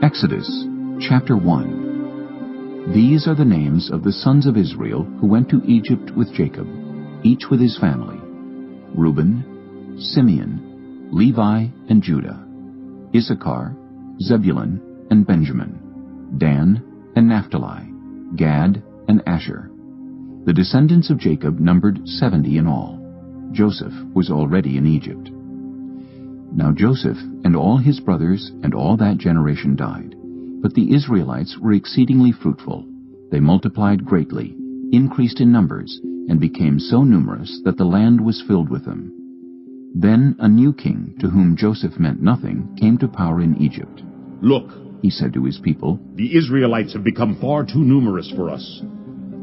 Exodus, chapter 1. These are the names of the sons of Israel who went to Egypt with Jacob, each with his family: Reuben, Simeon, Levi, and Judah; Issachar, Zebulun, and Benjamin; Dan, and Naphtali; Gad, and Asher. The descendants of Jacob numbered 70 in all. Joseph was already in Egypt. Now Joseph and all his brothers and all that generation died, but the Israelites were exceedingly fruitful. They multiplied greatly, increased in numbers, and became so numerous that the land was filled with them. Then a new king, to whom Joseph meant nothing, came to power in Egypt. "Look," he said to his people, "the Israelites have become far too numerous for us.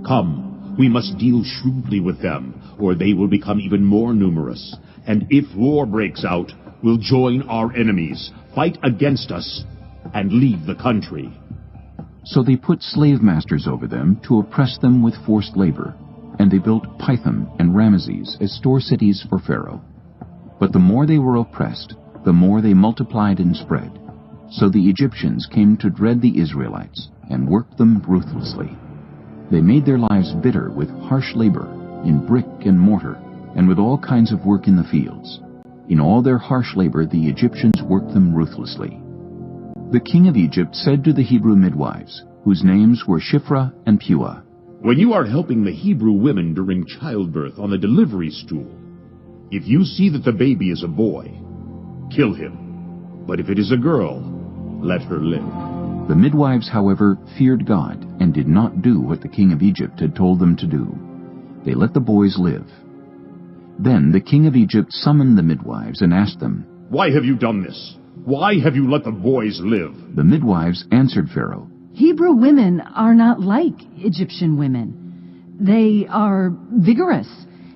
Come, we must deal shrewdly with them, or they will become even more numerous. And if war breaks out, we'll join our enemies, fight against us, and leave the country." So they put slave masters over them to oppress them with forced labor, and they built Pithom and Ramesses as store cities for Pharaoh. But the more they were oppressed, the more they multiplied and spread. So the Egyptians came to dread the Israelites and worked them ruthlessly. They made their lives bitter with harsh labor, in brick and mortar, and with all kinds of work in the fields. In all their harsh labor the Egyptians worked them ruthlessly. The king of Egypt said to the Hebrew midwives, whose names were Shiphrah and Puah, "When you are helping the Hebrew women during childbirth on the delivery stool, if you see that the baby is a boy, kill him. But if it is a girl, let her live." The midwives, however, feared God and did not do what the king of Egypt had told them to do. They let the boys live. Then the king of Egypt summoned the midwives and asked them, "Why have you done this? Why have you let the boys live?" The midwives answered Pharaoh, "Hebrew women are not like Egyptian women. They are vigorous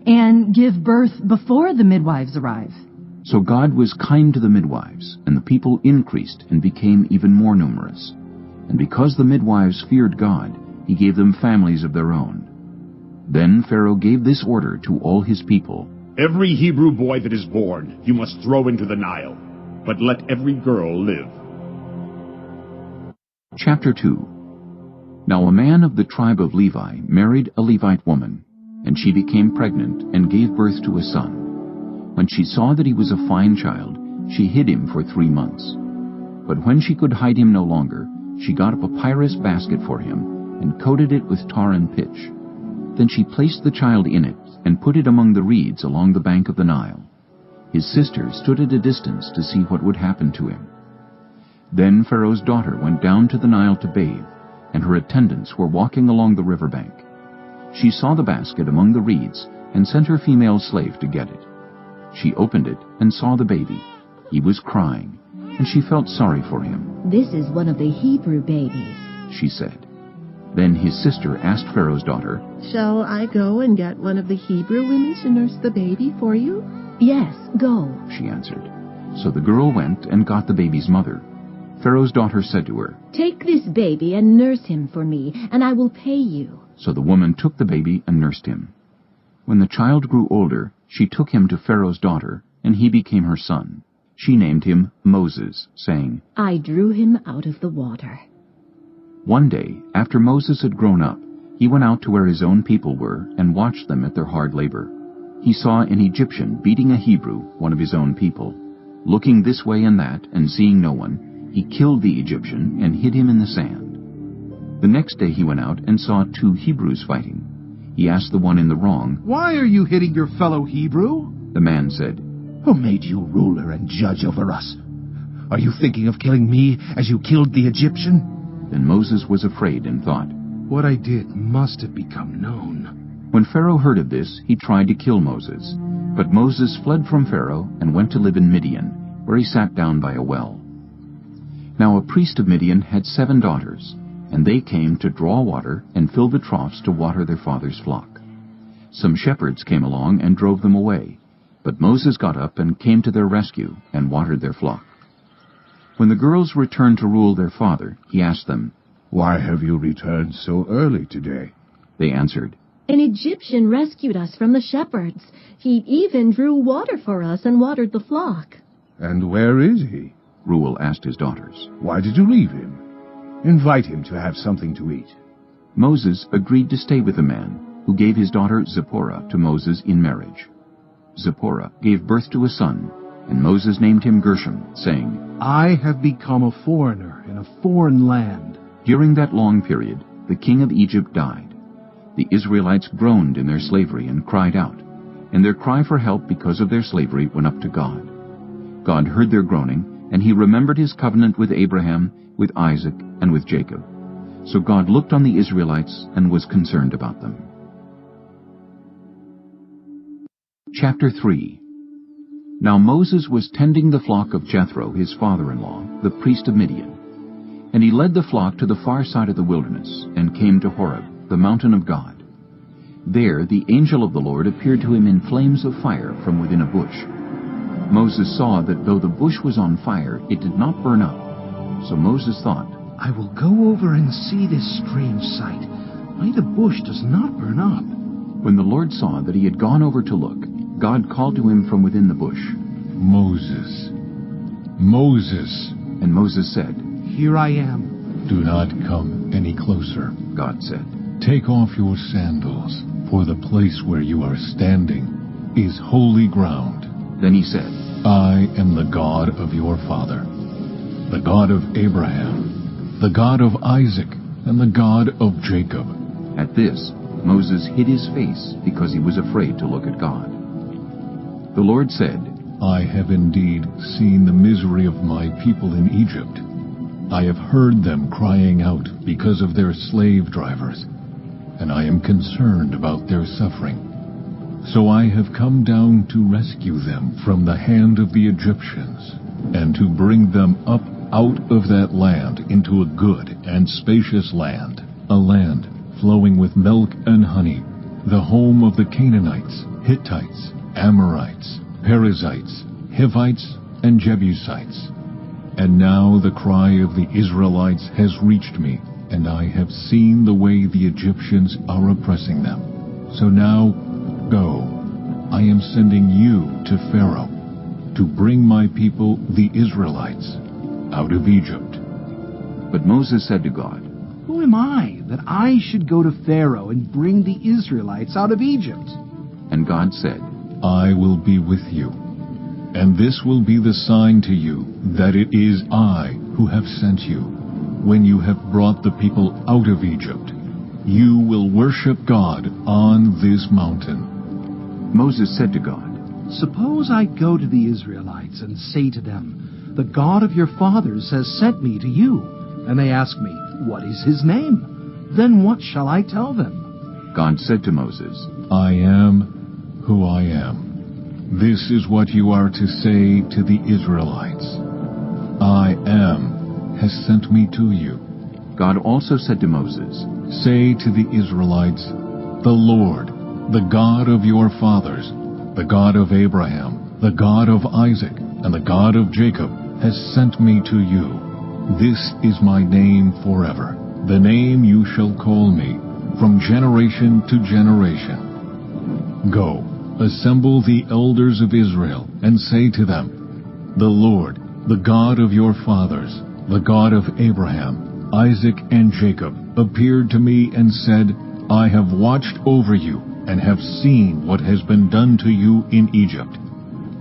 and give birth before the midwives arrive." So God was kind to the midwives, and the people increased and became even more numerous. And because the midwives feared God, he gave them families of their own. Then Pharaoh gave this order to all his people: "Every Hebrew boy that is born you must throw into the Nile, but let every girl live." Chapter 2. Now a man of the tribe of Levi married a Levite woman, and she became pregnant and gave birth to a son. When she saw that he was a fine child, she hid him for 3 months. But when she could hide him no longer, she got a papyrus basket for him and coated it with tar and pitch. Then she placed the child in it and put it among the reeds along the bank of the Nile. His sister stood at a distance to see what would happen to him. Then Pharaoh's daughter went down to the Nile to bathe, and her attendants were walking along the river bank. She saw the basket among the reeds and sent her female slave to get it. She opened it and saw the baby. He was crying, and she felt sorry for him. "This is one of the Hebrew babies," she said. Then his sister asked Pharaoh's daughter, "Shall I go and get one of the Hebrew women to nurse the baby for you?" "Yes, go," she answered. So the girl went and got the baby's mother. Pharaoh's daughter said to her, "Take this baby and nurse him for me, and I will pay you." So the woman took the baby and nursed him. When the child grew older, she took him to Pharaoh's daughter, and he became her son. She named him Moses, saying, "I drew him out of the water." One day, after Moses had grown up, he went out to where his own people were and watched them at their hard labor. He saw an Egyptian beating a Hebrew, one of his own people. Looking this way and that, and seeing no one, he killed the Egyptian and hid him in the sand. The next day he went out and saw 2 Hebrews fighting. He asked the one in the wrong, "Why are you hitting your fellow Hebrew?" The man said, "Who made you ruler and judge over us? Are you thinking of killing me as you killed the Egyptian?" Then Moses was afraid and thought, "What I did must have become known." When Pharaoh heard of this, he tried to kill Moses. But Moses fled from Pharaoh and went to live in Midian, where he sat down by a well. Now a priest of Midian had 7 daughters, and they came to draw water and fill the troughs to water their father's flock. Some shepherds came along and drove them away, but Moses got up and came to their rescue and watered their flock. When the girls returned to rule their father, he asked them, "Why have you returned so early today?" They answered, "An Egyptian rescued us from the shepherds. He even drew water for us and watered the flock." "And where is he?" Reuel asked his daughters. Why did you leave him? Invite him to have something to eat. Moses agreed to stay with the man, who gave his daughter Zipporah to Moses in marriage. Zipporah gave birth to a son, and Moses named him Gershom, saying, I have become a foreigner in a foreign land. During that long period, the king of Egypt died. The Israelites groaned in their slavery and cried out, and their cry for help because of their slavery went up to God. God heard their groaning, and he remembered his covenant with Abraham, with Isaac, and with Jacob. So God looked on the Israelites and was concerned about them. Chapter 3. Now Moses was tending the flock of Jethro, his father-in-law, the priest of Midian. And he led the flock to the far side of the wilderness, and came to Horeb, the mountain of God. There the angel of the Lord appeared to him in flames of fire from within a bush. Moses saw that though the bush was on fire, it did not burn up. So Moses thought, I will go over and see this strange sight, why the bush does not burn up. When the Lord saw that he had gone over to look, God called to him from within the bush, Moses, Moses. And Moses said, Here I am. Do not come any closer. God said, Take off your sandals, for the place where you are standing is holy ground. Then he said, I am the God of your father, the God of Abraham, the God of Isaac, and the God of Jacob. At this, Moses hid his face because he was afraid to look at God. The Lord said, I have indeed seen the misery of my people in Egypt. I have heard them crying out because of their slave drivers, and I am concerned about their suffering. So I have come down to rescue them from the hand of the Egyptians, and to bring them up out of that land into a good and spacious land, a land flowing with milk and honey, the home of the Canaanites, Hittites, Amorites, Perizzites, Hivites, and Jebusites. And now the cry of the Israelites has reached me, and I have seen the way the Egyptians are oppressing them. So now, go, I am sending you to Pharaoh, to bring my people, the Israelites, out of Egypt. But Moses said to God, Who am I that I should go to Pharaoh and bring the Israelites out of Egypt? And God said, I will be with you, and this will be the sign to you that it is I who have sent you. When you have brought the people out of Egypt, you will worship God on this mountain. Moses said to God, Suppose I go to the Israelites and say to them, The God of your fathers has sent me to you. And they ask me, What is his name? Then what shall I tell them? God said to Moses, I am who I am. This is what you are to say to the Israelites. I am has sent me to you. God also said to Moses, Say to the Israelites, The Lord, the God of your fathers, the God of Abraham, the God of Isaac, and the God of Jacob, has sent me to you. This is my name forever, the name you shall call me, from generation to generation. Go, assemble the elders of Israel, and say to them, The Lord, the God of your fathers, the God of Abraham, Isaac, and Jacob, appeared to me and said, I have watched over you, and have seen what has been done to you in Egypt.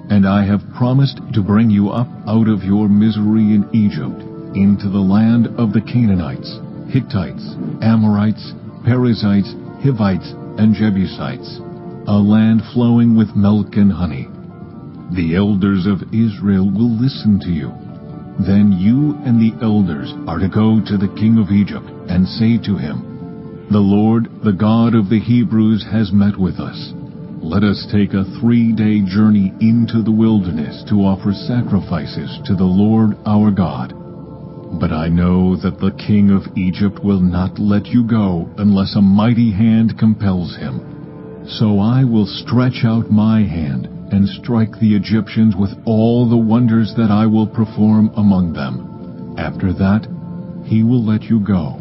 And I have promised to bring you up out of your misery in Egypt, into the land of the Canaanites, Hittites, Amorites, Perizzites, Hivites, and Jebusites, a land flowing with milk and honey. The elders of Israel will listen to you. Then you and the elders are to go to the king of Egypt and say to him, The Lord, the God of the Hebrews, has met with us. Let us take a 3-day journey into the wilderness to offer sacrifices to the Lord our God. But I know that the king of Egypt will not let you go unless a mighty hand compels him. So I will stretch out my hand and strike the Egyptians with all the wonders that I will perform among them. After that, he will let you go.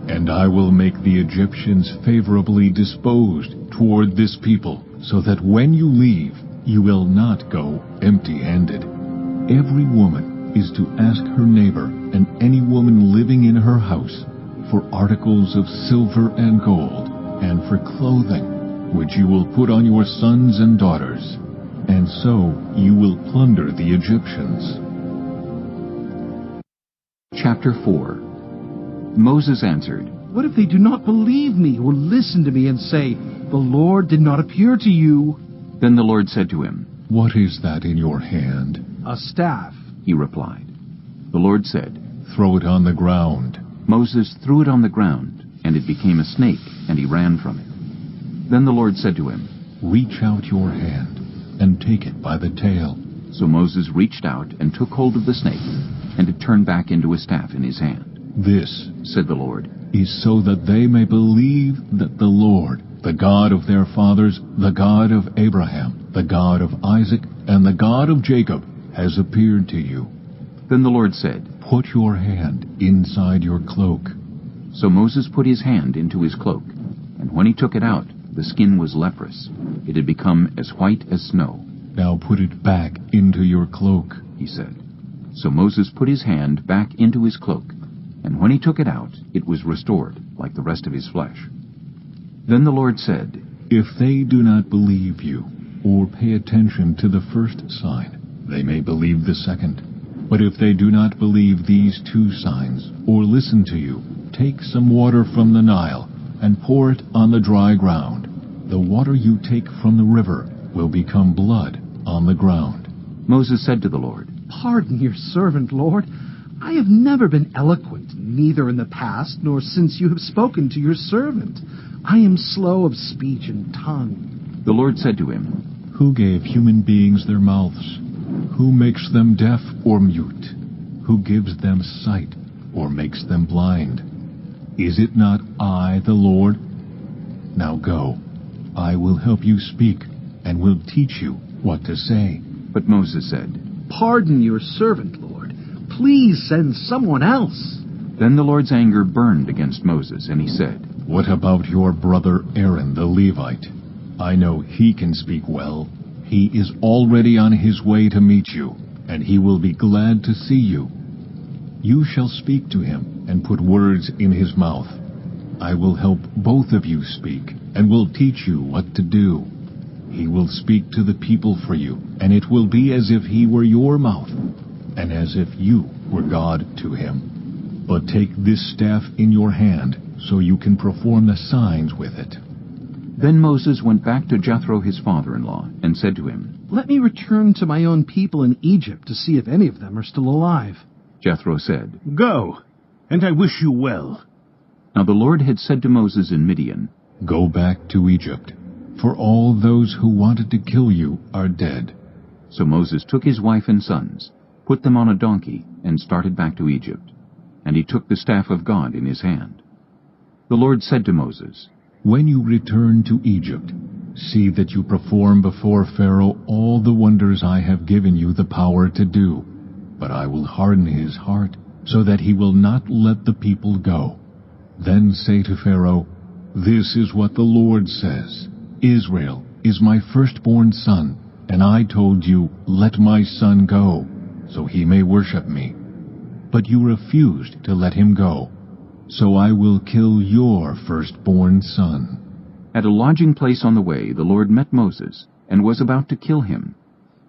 And I will make the Egyptians favorably disposed toward this people, so that when you leave, you will not go empty-handed. Every woman is to ask her neighbor and any woman living in her house for articles of silver and gold, and for clothing, which you will put on your sons and daughters, and so you will plunder the Egyptians. Chapter 4. Moses answered, What if they do not believe me or listen to me and say, The Lord did not appear to you? Then the Lord said to him, What is that in your hand? A staff. He replied. The Lord said, Throw it on the ground. Moses threw it on the ground, and it became a snake, and he ran from it. Then the Lord said to him, Reach out your hand and take it by the tail. So Moses reached out and took hold of the snake, and it turned back into a staff in his hand. This, said the Lord, is so that they may believe that the Lord, the God of their fathers, the God of Abraham, the God of Isaac, and the God of Jacob, has appeared to you. Then the Lord said, Put your hand inside your cloak. So Moses put his hand into his cloak, and when he took it out, the skin was leprous. It had become as white as snow. Now put it back into your cloak, he said. So Moses put his hand back into his cloak, and when he took it out, it was restored, like the rest of his flesh. Then the Lord said, If they do not believe you, or pay attention to the first sign, they may believe the second. But if they do not believe these two signs, or listen to you, take some water from the Nile, and pour it on the dry ground. The water you take from the river will become blood on the ground. Moses said to the Lord, Pardon your servant, Lord. I have never been eloquent, neither in the past nor since you have spoken to your servant. I am slow of speech and tongue. The Lord said to him, Who gave human beings their mouths? Who makes them deaf or mute? Who gives them sight or makes them blind? Is it not I, the Lord? Now go. I will help you speak, and will teach you what to say. But Moses said, Pardon your servant, Lord. Please send someone else. Then the Lord's anger burned against Moses, and he said, What about your brother Aaron the Levite? I know he can speak well. He is already on his way to meet you, and he will be glad to see you. You shall speak to him, and put words in his mouth. I will help both of you speak, and will teach you what to do. He will speak to the people for you, and it will be as if he were your mouth, and as if you were God to him. But take this staff in your hand, so you can perform the signs with it. Then Moses went back to Jethro his father-in-law, and said to him, Let me return to my own people in Egypt to see if any of them are still alive. Jethro said, Go, and I wish you well. Now the Lord had said to Moses in Midian, Go back to Egypt, for all those who wanted to kill you are dead. So Moses took his wife and sons, put them on a donkey, and started back to Egypt. And he took the staff of God in his hand. The Lord said to Moses, When you return to Egypt, see that you perform before Pharaoh all the wonders I have given you the power to do. But I will harden his heart, so that he will not let the people go. Then say to Pharaoh, This is what the Lord says. Israel is my firstborn son, and I told you, Let my son go, so he may worship me. But you refused to let him go, so I will kill your firstborn son. At a lodging place on the way, the Lord met Moses, and was about to kill him.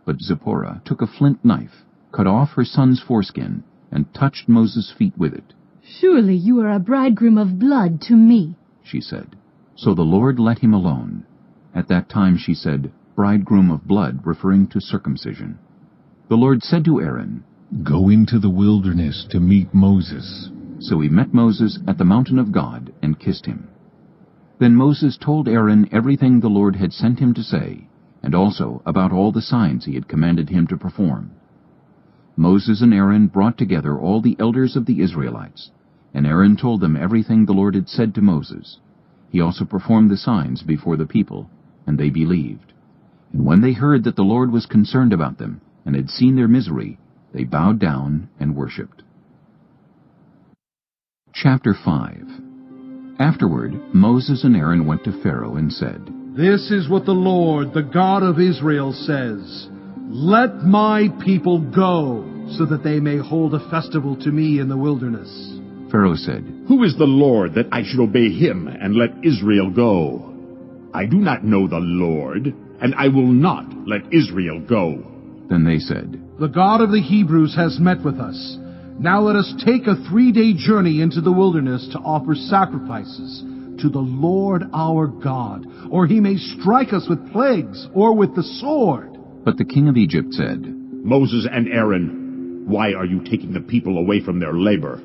But Zipporah took a flint knife, cut off her son's foreskin, and touched Moses' feet with it. Surely you are a bridegroom of blood to me, she said. So the Lord let him alone. At that time she said, Bridegroom of blood, referring to circumcision. The Lord said to Aaron, Go into the wilderness to meet Moses. So he met Moses at the mountain of God and kissed him. Then Moses told Aaron everything the Lord had sent him to say, and also about all the signs he had commanded him to perform. Moses and Aaron brought together all the elders of the Israelites, and Aaron told them everything the Lord had said to Moses. He also performed the signs before the people, and they believed. And when they heard that the Lord was concerned about them, and had seen their misery, they bowed down and worshipped. Chapter 5. Afterward, Moses and Aaron went to Pharaoh and said, This is what the Lord, the God of Israel, says. Let my people go, so that they may hold a festival to me in the wilderness. Pharaoh said, Who is the Lord that I should obey him and let Israel go? I do not know the Lord, and I will not let Israel go. Then they said, The God of the Hebrews has met with us. Now let us take a 3-day journey into the wilderness to offer sacrifices to the Lord our God, or he may strike us with plagues or with the sword. But the king of Egypt said, Moses and Aaron, why are you taking the people away from their labor?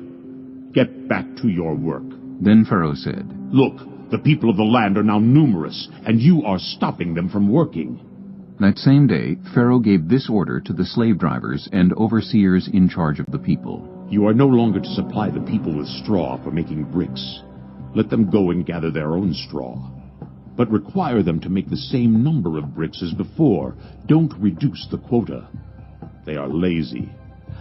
Get back to your work. Then Pharaoh said, Look, the people of the land are now numerous, and you are stopping them from working. That same day Pharaoh gave this order to the slave drivers and overseers in charge of the people. You are no longer to supply the people with straw for making bricks. Let them go and gather their own straw. But require them to make the same number of bricks as before. Don't reduce the quota. They are lazy.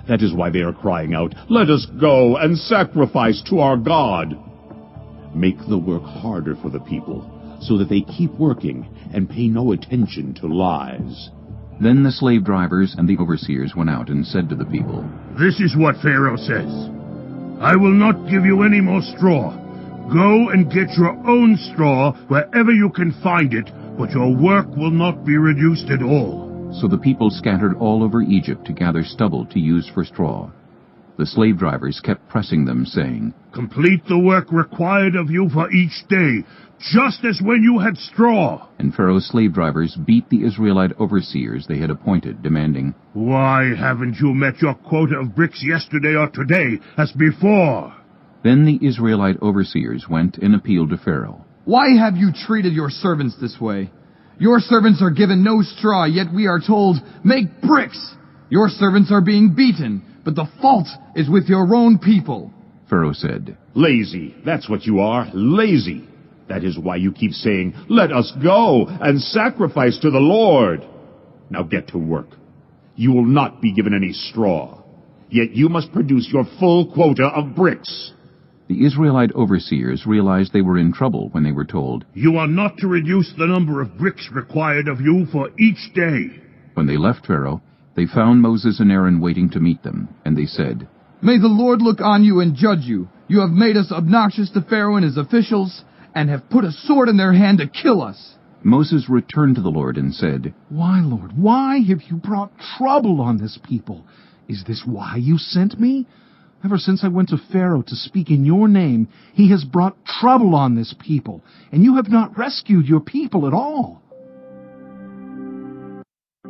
That is why they are crying out, Let us go and sacrifice to our God. Make the work harder for the people, so that they keep working and pay no attention to lies. Then the slave drivers and the overseers went out and said to the people, This is what Pharaoh says. I will not give you any more straw. Go and get your own straw wherever you can find it, but your work will not be reduced at all. So the people scattered all over Egypt to gather stubble to use for straw. The slave drivers kept pressing them, saying, Complete the work required of you for each day, just as when you had straw. And Pharaoh's slave drivers beat the Israelite overseers they had appointed, demanding, Why haven't you met your quota of bricks yesterday or today, as before? Then the Israelite overseers went and appealed to Pharaoh. Why have you treated your servants this way? Your servants are given no straw, yet we are told, Make bricks! Your servants are being beaten, but the fault is with your own people. Pharaoh said, Lazy, that's what you are, lazy. That is why you keep saying, Let us go and sacrifice to the Lord. Now get to work. You will not be given any straw, yet you must produce your full quota of bricks. The Israelite overseers realized they were in trouble when they were told, You are not to reduce the number of bricks required of you for each day. When they left Pharaoh, they found Moses and Aaron waiting to meet them, and they said, May the Lord look on you and judge you. You have made us obnoxious to Pharaoh and his officials, and have put a sword in their hand to kill us. Moses returned to the Lord and said, Why, Lord, why have you brought trouble on this people? Is this why you sent me? Ever since I went to Pharaoh to speak in your name, he has brought trouble on this people, and you have not rescued your people at all.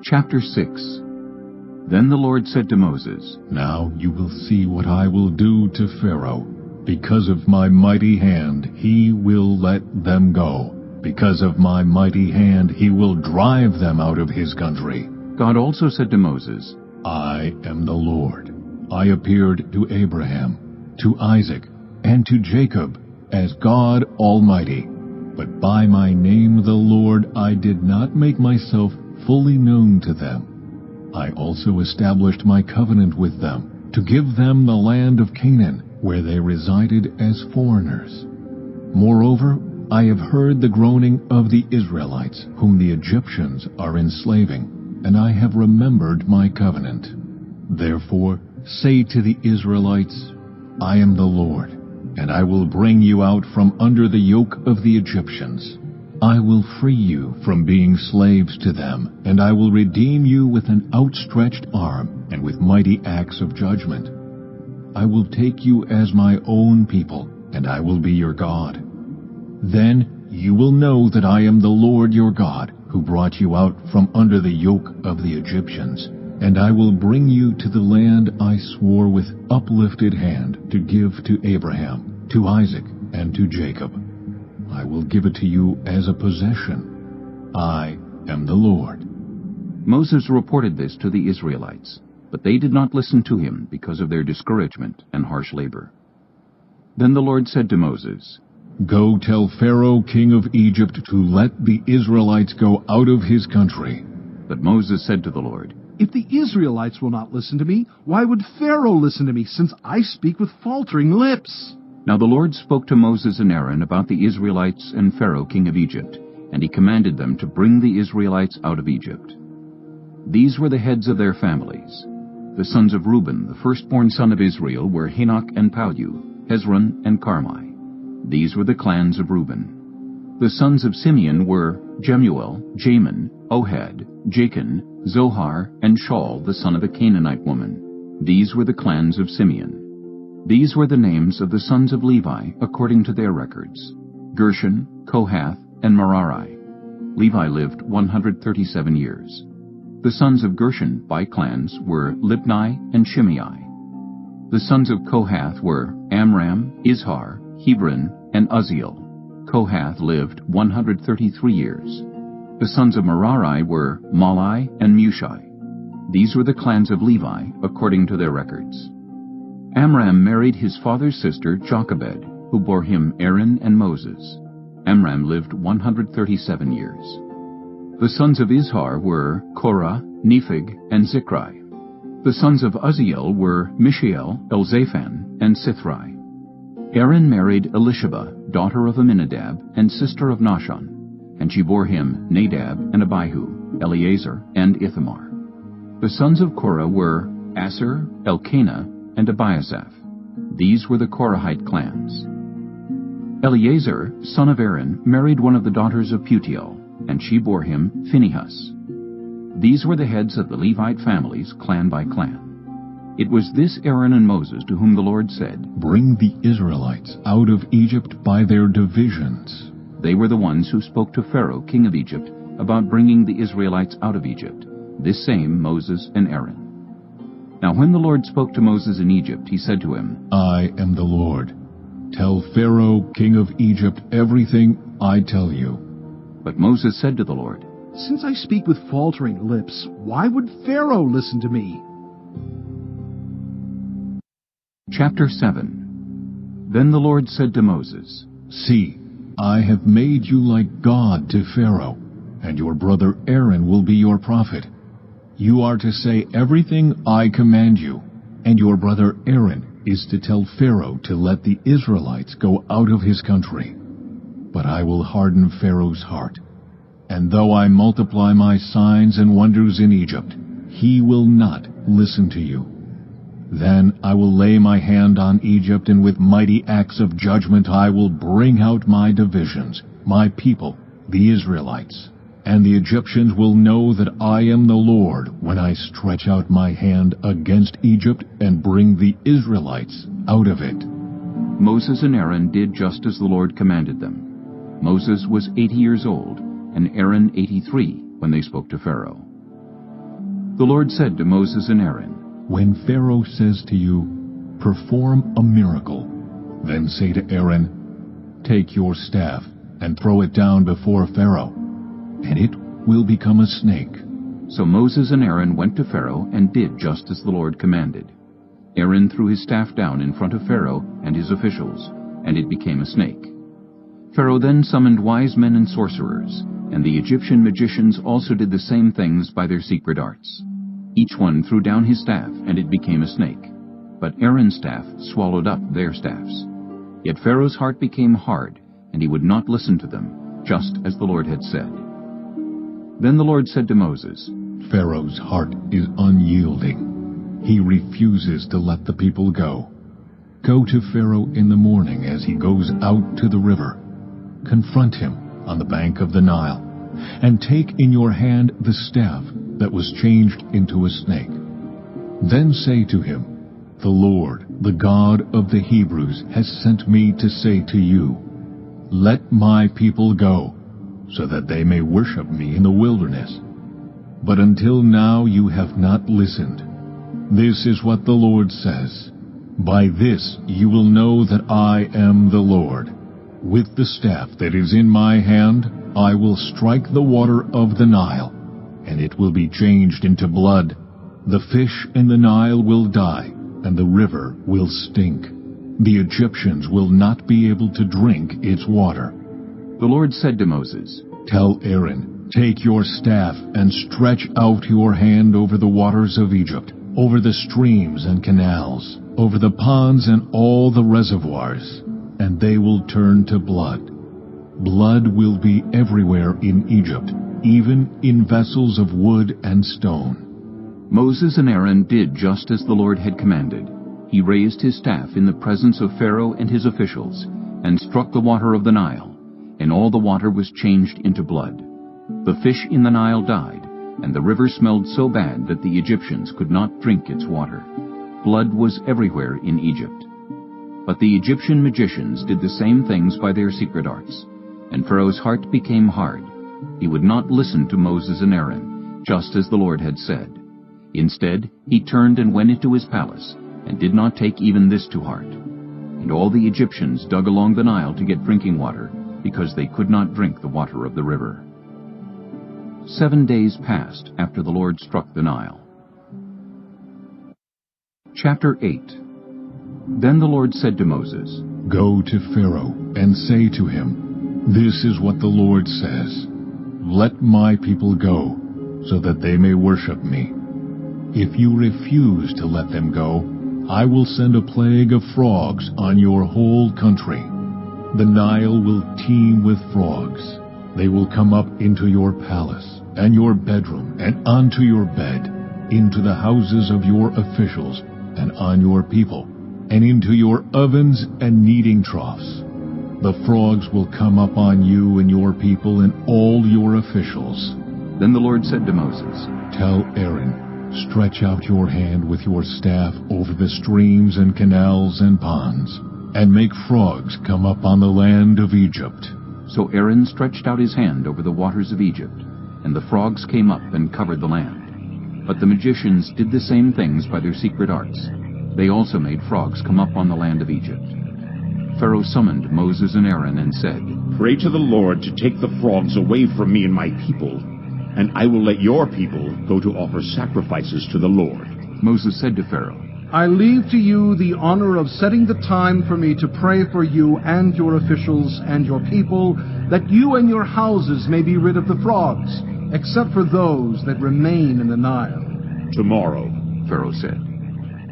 Chapter 6. Then the Lord said to Moses, Now you will see what I will do to Pharaoh. Because of my mighty hand, he will let them go. Because of my mighty hand, he will drive them out of his country. God also said to Moses, I am the Lord. I appeared to Abraham, to Isaac, and to Jacob as God Almighty. But by my name the Lord I did not make myself fully known to them. I also established my covenant with them, to give them the land of Canaan, where they resided as foreigners. Moreover, I have heard the groaning of the Israelites, whom the Egyptians are enslaving, and I have remembered my covenant. Therefore, say to the Israelites, I am the Lord, and I will bring you out from under the yoke of the Egyptians. I will free you from being slaves to them, and I will redeem you with an outstretched arm and with mighty acts of judgment. I will take you as my own people, and I will be your God. Then you will know that I am the Lord your God, who brought you out from under the yoke of the Egyptians. And I will bring you to the land I swore with uplifted hand to give to Abraham, to Isaac, and to Jacob. I will give it to you as a possession. I am the Lord. Moses reported this to the Israelites, but they did not listen to him because of their discouragement and harsh labor. Then the Lord said to Moses, Go tell Pharaoh, king of Egypt, to let the Israelites go out of his country. But Moses said to the Lord, If the Israelites will not listen to me, why would Pharaoh listen to me, since I speak with faltering lips? Now the Lord spoke to Moses and Aaron about the Israelites and Pharaoh, king of Egypt, and he commanded them to bring the Israelites out of Egypt. These were the heads of their families: The sons of Reuben, the firstborn son of Israel, were Hanok and Palu, Hezron and Carmi. These were the clans of Reuben. The sons of Simeon were Jemuel, Jamin, Ohad, Jachin, Zohar, and Shaul, the son of a Canaanite woman. These were the clans of Simeon. These were the names of the sons of Levi according to their records: Gershon, Kohath, and Merari. Levi lived 137 years. The sons of Gershon by clans were Libni and Shimei. The sons of Kohath were Amram, Izhar, Hebron, and Uzziel. Kohath lived 133 years. The sons of Merari were Malai and Mushi. These were the clans of Levi according to their records. Amram married his father's sister Jochebed, who bore him Aaron and Moses. Amram lived 137 years. The sons of Izhar were Korah, Nepheg, and Zichri. The sons of Uzziel were Mishael, Elzaphan, and Sithri. Aaron married Elisheba, daughter of Amminadab, and sister of Nahshon, and she bore him Nadab and Abihu, Eleazar, and Ithamar. The sons of Korah were Asher, Elkanah, and Abiasaph. These were the Korahite clans. Eleazar, son of Aaron, married one of the daughters of Putiel, and she bore him Phinehas. These were the heads of the Levite families, clan by clan. It was this Aaron and Moses to whom the Lord said, "Bring the Israelites out of Egypt by their divisions." They were the ones who spoke to Pharaoh, king of Egypt, about bringing the Israelites out of Egypt, this same Moses and Aaron. Now when the Lord spoke to Moses in Egypt, he said to him, "I am the Lord. Tell Pharaoh, king of Egypt, everything I tell you." But Moses said to the Lord, "Since I speak with faltering lips, why would Pharaoh listen to me?" Chapter 7. Then the Lord said to Moses, "See, I have made you like God to Pharaoh, and your brother Aaron will be your prophet. You are to say everything I command you, and your brother Aaron is to tell Pharaoh to let the Israelites go out of his country. But I will harden Pharaoh's heart, and though I multiply my signs and wonders in Egypt, he will not listen to you. Then I will lay my hand on Egypt, and with mighty acts of judgment I will bring out my divisions, my people, the Israelites. And the Egyptians will know that I am the Lord when I stretch out my hand against Egypt and bring the Israelites out of it." Moses and Aaron did just as the Lord commanded them. Moses was 80 years old, and Aaron 83 when they spoke to Pharaoh. The Lord said to Moses and Aaron, "When Pharaoh says to you, 'Perform a miracle,' then say to Aaron, 'Take your staff and throw it down before Pharaoh, and it will become a snake.'" So Moses and Aaron went to Pharaoh and did just as the Lord commanded. Aaron threw his staff down in front of Pharaoh and his officials, and it became a snake. Pharaoh then summoned wise men and sorcerers, and the Egyptian magicians also did the same things by their secret arts. Each one threw down his staff, and it became a snake. But Aaron's staff swallowed up their staffs. Yet Pharaoh's heart became hard, and he would not listen to them, just as the Lord had said. Then the Lord said to Moses, "Pharaoh's heart is unyielding. He refuses to let the people go. Go to Pharaoh in the morning as he goes out to the river. Confront him on the bank of the Nile, and take in your hand the staff that was changed into a snake. Then say to him, 'The Lord, the God of the Hebrews, has sent me to say to you, let my people go, so that they may worship me in the wilderness. But until now you have not listened. This is what the Lord says. By this you will know that I am the Lord. With the staff that is in my hand, I will strike the water of the Nile, and it will be changed into blood. The fish in the Nile will die, and the river will stink. The Egyptians will not be able to drink its water." The Lord said to Moses, "Tell Aaron, take your staff and stretch out your hand over the waters of Egypt, over the streams and canals, over the ponds and all the reservoirs, and they will turn to blood. Blood will be everywhere in Egypt, even in vessels of wood and stone." Moses and Aaron did just as the Lord had commanded. He raised his staff in the presence of Pharaoh and his officials, and struck the water of the Nile, and all the water was changed into blood. The fish in the Nile died, and the river smelled so bad that the Egyptians could not drink its water. Blood was everywhere in Egypt. But the Egyptian magicians did the same things by their secret arts, and Pharaoh's heart became hard. He would not listen to Moses and Aaron, just as the Lord had said. Instead, he turned and went into his palace, and did not take even this to heart. And all the Egyptians dug along the Nile to get drinking water, because they could not drink the water of the river. 7 days passed after the Lord struck the Nile. Chapter 8. Then the Lord said to Moses, Go to Pharaoh and say to him, This is what the Lord says, Let my people go, so that they may worship me. If you refuse to let them go, I will send a plague of frogs on your whole country. The Nile will teem with frogs. They will come up into your palace, and your bedroom, and onto your bed, into the houses of your officials, and on your people, and into your ovens and kneading troughs. The frogs will come up on you and your people and all your officials. Then the Lord said to Moses, Tell Aaron, Stretch out your hand with your staff over the streams and canals and ponds, and make frogs come up on the land of Egypt. So Aaron stretched out his hand over the waters of Egypt, and the frogs came up and covered the land. But the magicians did the same things by their secret arts. They also made frogs come up on the land of Egypt. Pharaoh summoned Moses and Aaron and said, Pray to the Lord to take the frogs away from me and my people, and I will let your people go to offer sacrifices to the Lord. Moses said to Pharaoh, I leave to you the honor of setting the time for me to pray for you and your officials and your people, that you and your houses may be rid of the frogs, except for those that remain in the Nile. Tomorrow, Pharaoh said.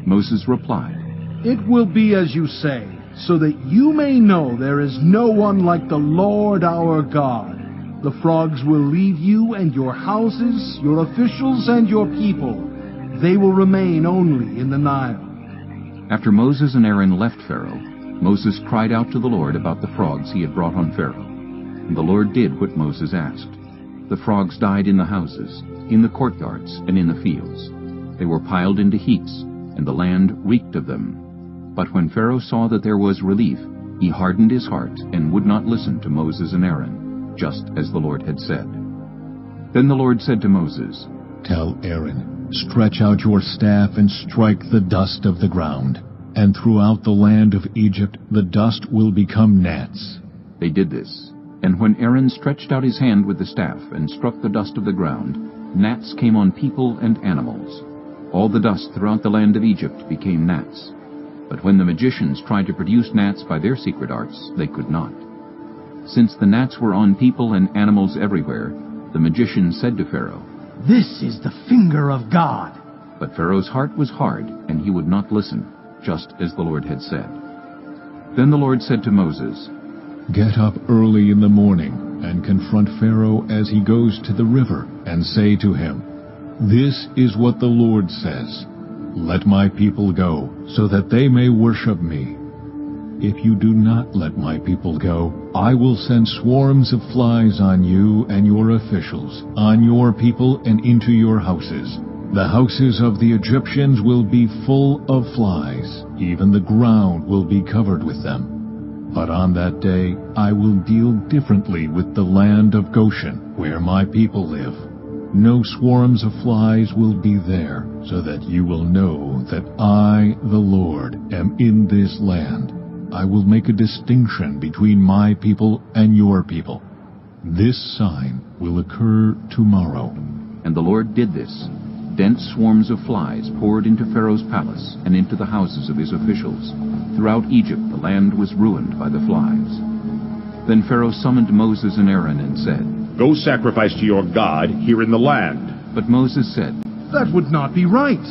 Moses replied, It will be as you say, so that you may know there is no one like the Lord our God. The frogs will leave you and your houses, your officials and your people. They will remain only in the Nile. After Moses and Aaron left Pharaoh, Moses cried out to the Lord about the frogs he had brought on Pharaoh. And the Lord did what Moses asked. The frogs died in the houses, in the courtyards, and in the fields. They were piled into heaps, and the land reeked of them. But when Pharaoh saw that there was relief, he hardened his heart and would not listen to Moses and Aaron, just as the Lord had said. Then the Lord said to Moses, Tell Aaron, Stretch out your staff and strike the dust of the ground, and throughout the land of Egypt the dust will become gnats. They did this, and when Aaron stretched out his hand with the staff and struck the dust of the ground, gnats came on people and animals. All the dust throughout the land of Egypt became gnats. But when the magicians tried to produce gnats by their secret arts, they could not. Since the gnats were on people and animals everywhere, the magician said to Pharaoh, This is the finger of God. But Pharaoh's heart was hard, and he would not listen, just as the Lord had said. Then the Lord said to Moses, Get up early in the morning, and confront Pharaoh as he goes to the river, and say to him, This is what the Lord says, Let my people go, so that they may worship me. If you do not let my people go, I will send swarms of flies on you and your officials, on your people and into your houses. The houses of the Egyptians will be full of flies. Even the ground will be covered with them. But on that day I will deal differently with the land of Goshen, where my people live. No swarms of flies will be there, so that you will know that I, the Lord, am in this land. I will make a distinction between my people and your people. This sign will occur tomorrow. And the Lord did this. Dense swarms of flies poured into Pharaoh's palace and into the houses of his officials. Throughout Egypt the land was ruined by the flies. Then Pharaoh summoned Moses and Aaron and said, Go sacrifice to your God here in the land. But Moses said, That would not be right.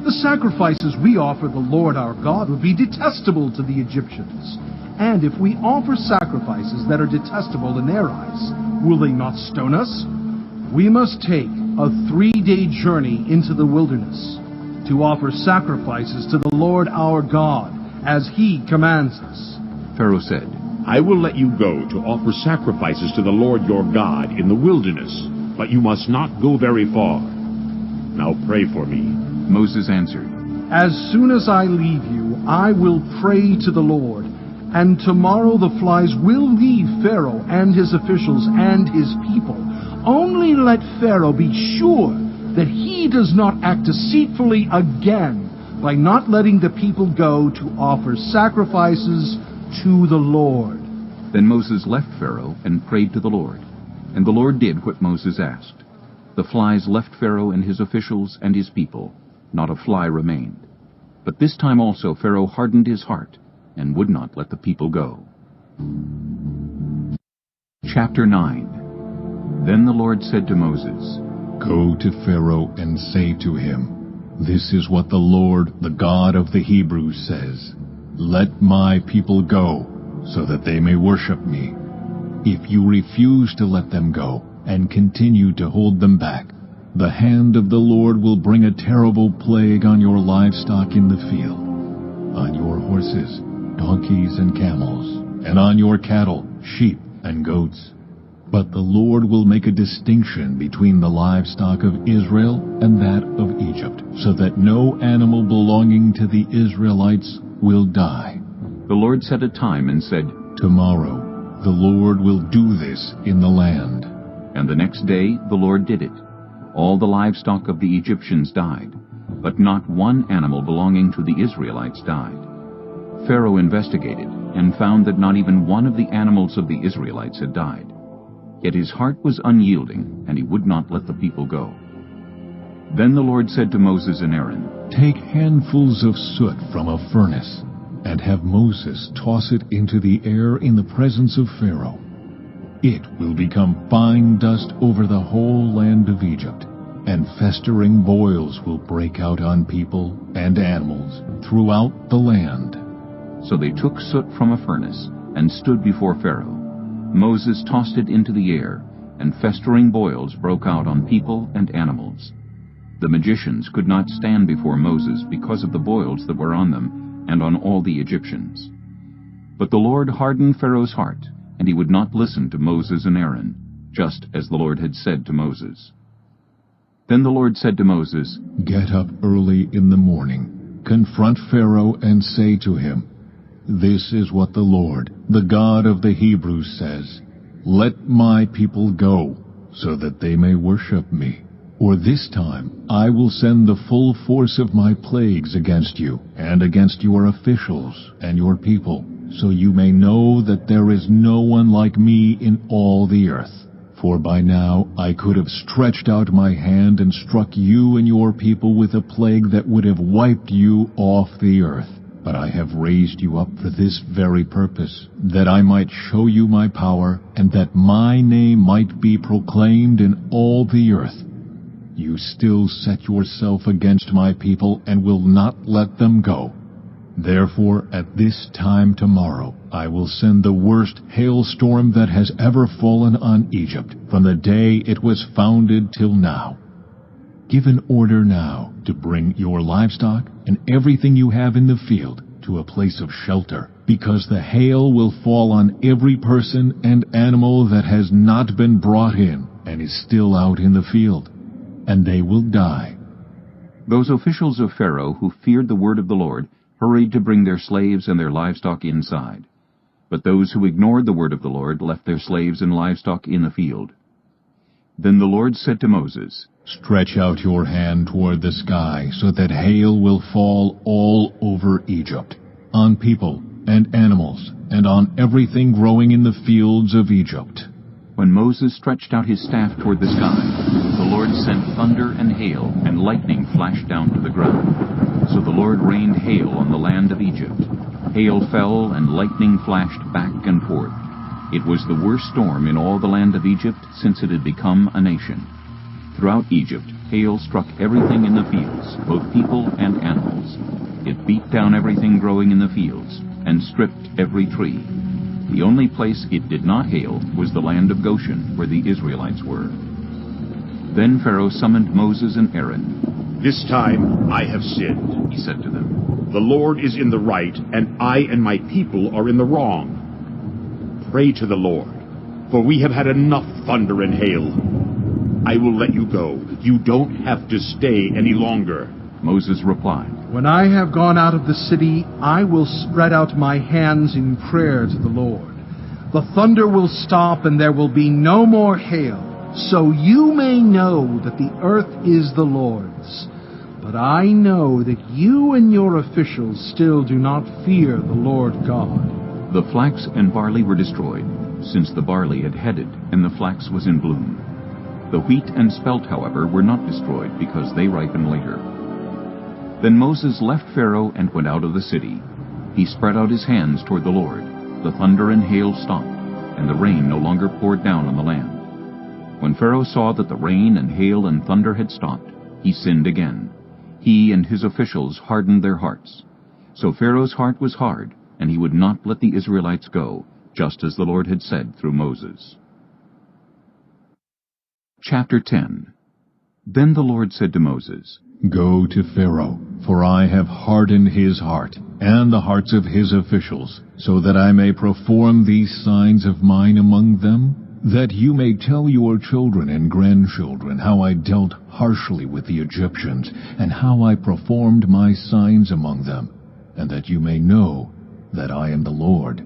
The sacrifices we offer the Lord our God would be detestable to the Egyptians. And if we offer sacrifices that are detestable in their eyes, will they not stone us? We must take a 3-day journey into the wilderness, to offer sacrifices to the Lord our God, as he commands us." Pharaoh said, "I will let you go to offer sacrifices to the Lord your God in the wilderness, but you must not go very far. Now pray for me." Moses answered, "As soon as I leave you, I will pray to the Lord, and tomorrow the flies will leave Pharaoh and his officials and his people. Only let Pharaoh be sure that he does not act deceitfully again by not letting the people go to offer sacrifices to the Lord." Then Moses left Pharaoh and prayed to the Lord. And the Lord did what Moses asked. The flies left Pharaoh and his officials and his people. Not a fly remained. But this time also Pharaoh hardened his heart and would not let the people go. Chapter 9. Then the Lord said to Moses, "Go to Pharaoh and say to him, 'This is what the Lord, the God of the Hebrews, says. Let my people go, so that they may worship me. If you refuse to let them go, and continue to hold them back, the hand of the Lord will bring a terrible plague on your livestock in the field, on your horses, donkeys, and camels, and on your cattle, sheep, and goats. But the Lord will make a distinction between the livestock of Israel and that of Egypt, so that no animal belonging to the Israelites will die.'" The Lord set a time and said, "Tomorrow the Lord will do this in the land." And the next day the Lord did it. All the livestock of the Egyptians died, but not one animal belonging to the Israelites died. Pharaoh investigated and found that not even one of the animals of the Israelites had died. Yet his heart was unyielding, and he would not let the people go. Then the Lord said to Moses and Aaron, "Take handfuls of soot from a furnace, and have Moses toss it into the air in the presence of Pharaoh. It will become fine dust over the whole land of Egypt, and festering boils will break out on people and animals throughout the land." So they took soot from a furnace and stood before Pharaoh. Moses tossed it into the air, and festering boils broke out on people and animals. The magicians could not stand before Moses because of the boils that were on them and on all the Egyptians. But the Lord hardened Pharaoh's heart, and he would not listen to Moses and Aaron, just as the Lord had said to Moses. Then the Lord said to Moses, "Get up early in the morning, confront Pharaoh and say to him, 'This is what the Lord, the God of the Hebrews, says. Let my people go, so that they may worship me. Or this time I will send the full force of my plagues against you, and against your officials and your people, so you may know that there is no one like me in all the earth. For by now I could have stretched out my hand and struck you and your people with a plague that would have wiped you off the earth. But I have raised you up for this very purpose, that I might show you my power, and that my name might be proclaimed in all the earth. You still set yourself against my people and will not let them go. Therefore, at this time tomorrow, I will send the worst hailstorm that has ever fallen on Egypt, from the day it was founded till now. Give an order now to bring your livestock and everything you have in the field to a place of shelter, because the hail will fall on every person and animal that has not been brought in and is still out in the field, and they will die." Those officials of Pharaoh who feared the word of the Lord hurried to bring their slaves and their livestock inside. But those who ignored the word of the Lord left their slaves and livestock in the field. Then the Lord said to Moses, "Stretch out your hand toward the sky, so that hail will fall all over Egypt, on people and animals, and on everything growing in the fields of Egypt." When Moses stretched out his staff toward the sky, the Lord sent thunder and hail, and lightning flashed down to the ground. So the Lord rained hail on the land of Egypt. Hail fell, and lightning flashed back and forth. It was the worst storm in all the land of Egypt since it had become a nation. Throughout Egypt, hail struck everything in the fields, both people and animals. It beat down everything growing in the fields, and stripped every tree. The only place it did not hail was the land of Goshen, where the Israelites were. Then Pharaoh summoned Moses and Aaron. "This time I have sinned," he said to them. "The Lord is in the right, and I and my people are in the wrong. Pray to the Lord, for we have had enough thunder and hail. I will let you go. You don't have to stay any longer." Moses replied, When I have gone out of the city, I will spread out my hands in prayer to the Lord. The thunder will stop, and there will be no more hail, so you may know that the earth is the Lord's. But I know that you and your officials still do not fear the Lord God. The flax and barley were destroyed, since the barley had headed and the flax was in bloom. The wheat and spelt, however, were not destroyed, because they ripen later. Then Moses left Pharaoh and went out of the city. He spread out his hands toward the Lord. The thunder and hail stopped, and the rain no longer poured down on the land. When Pharaoh saw that the rain and hail and thunder had stopped, he sinned again. He and his officials hardened their hearts. So Pharaoh's heart was hard, and he would not let the Israelites go, just as the Lord had said through Moses. Chapter 10. Then the Lord said to Moses, Go to Pharaoh, for I have hardened his heart, and the hearts of his officials, so that I may perform these signs of mine among them, that you may tell your children and grandchildren how I dealt harshly with the Egyptians, and how I performed my signs among them, and that you may know that I am the Lord.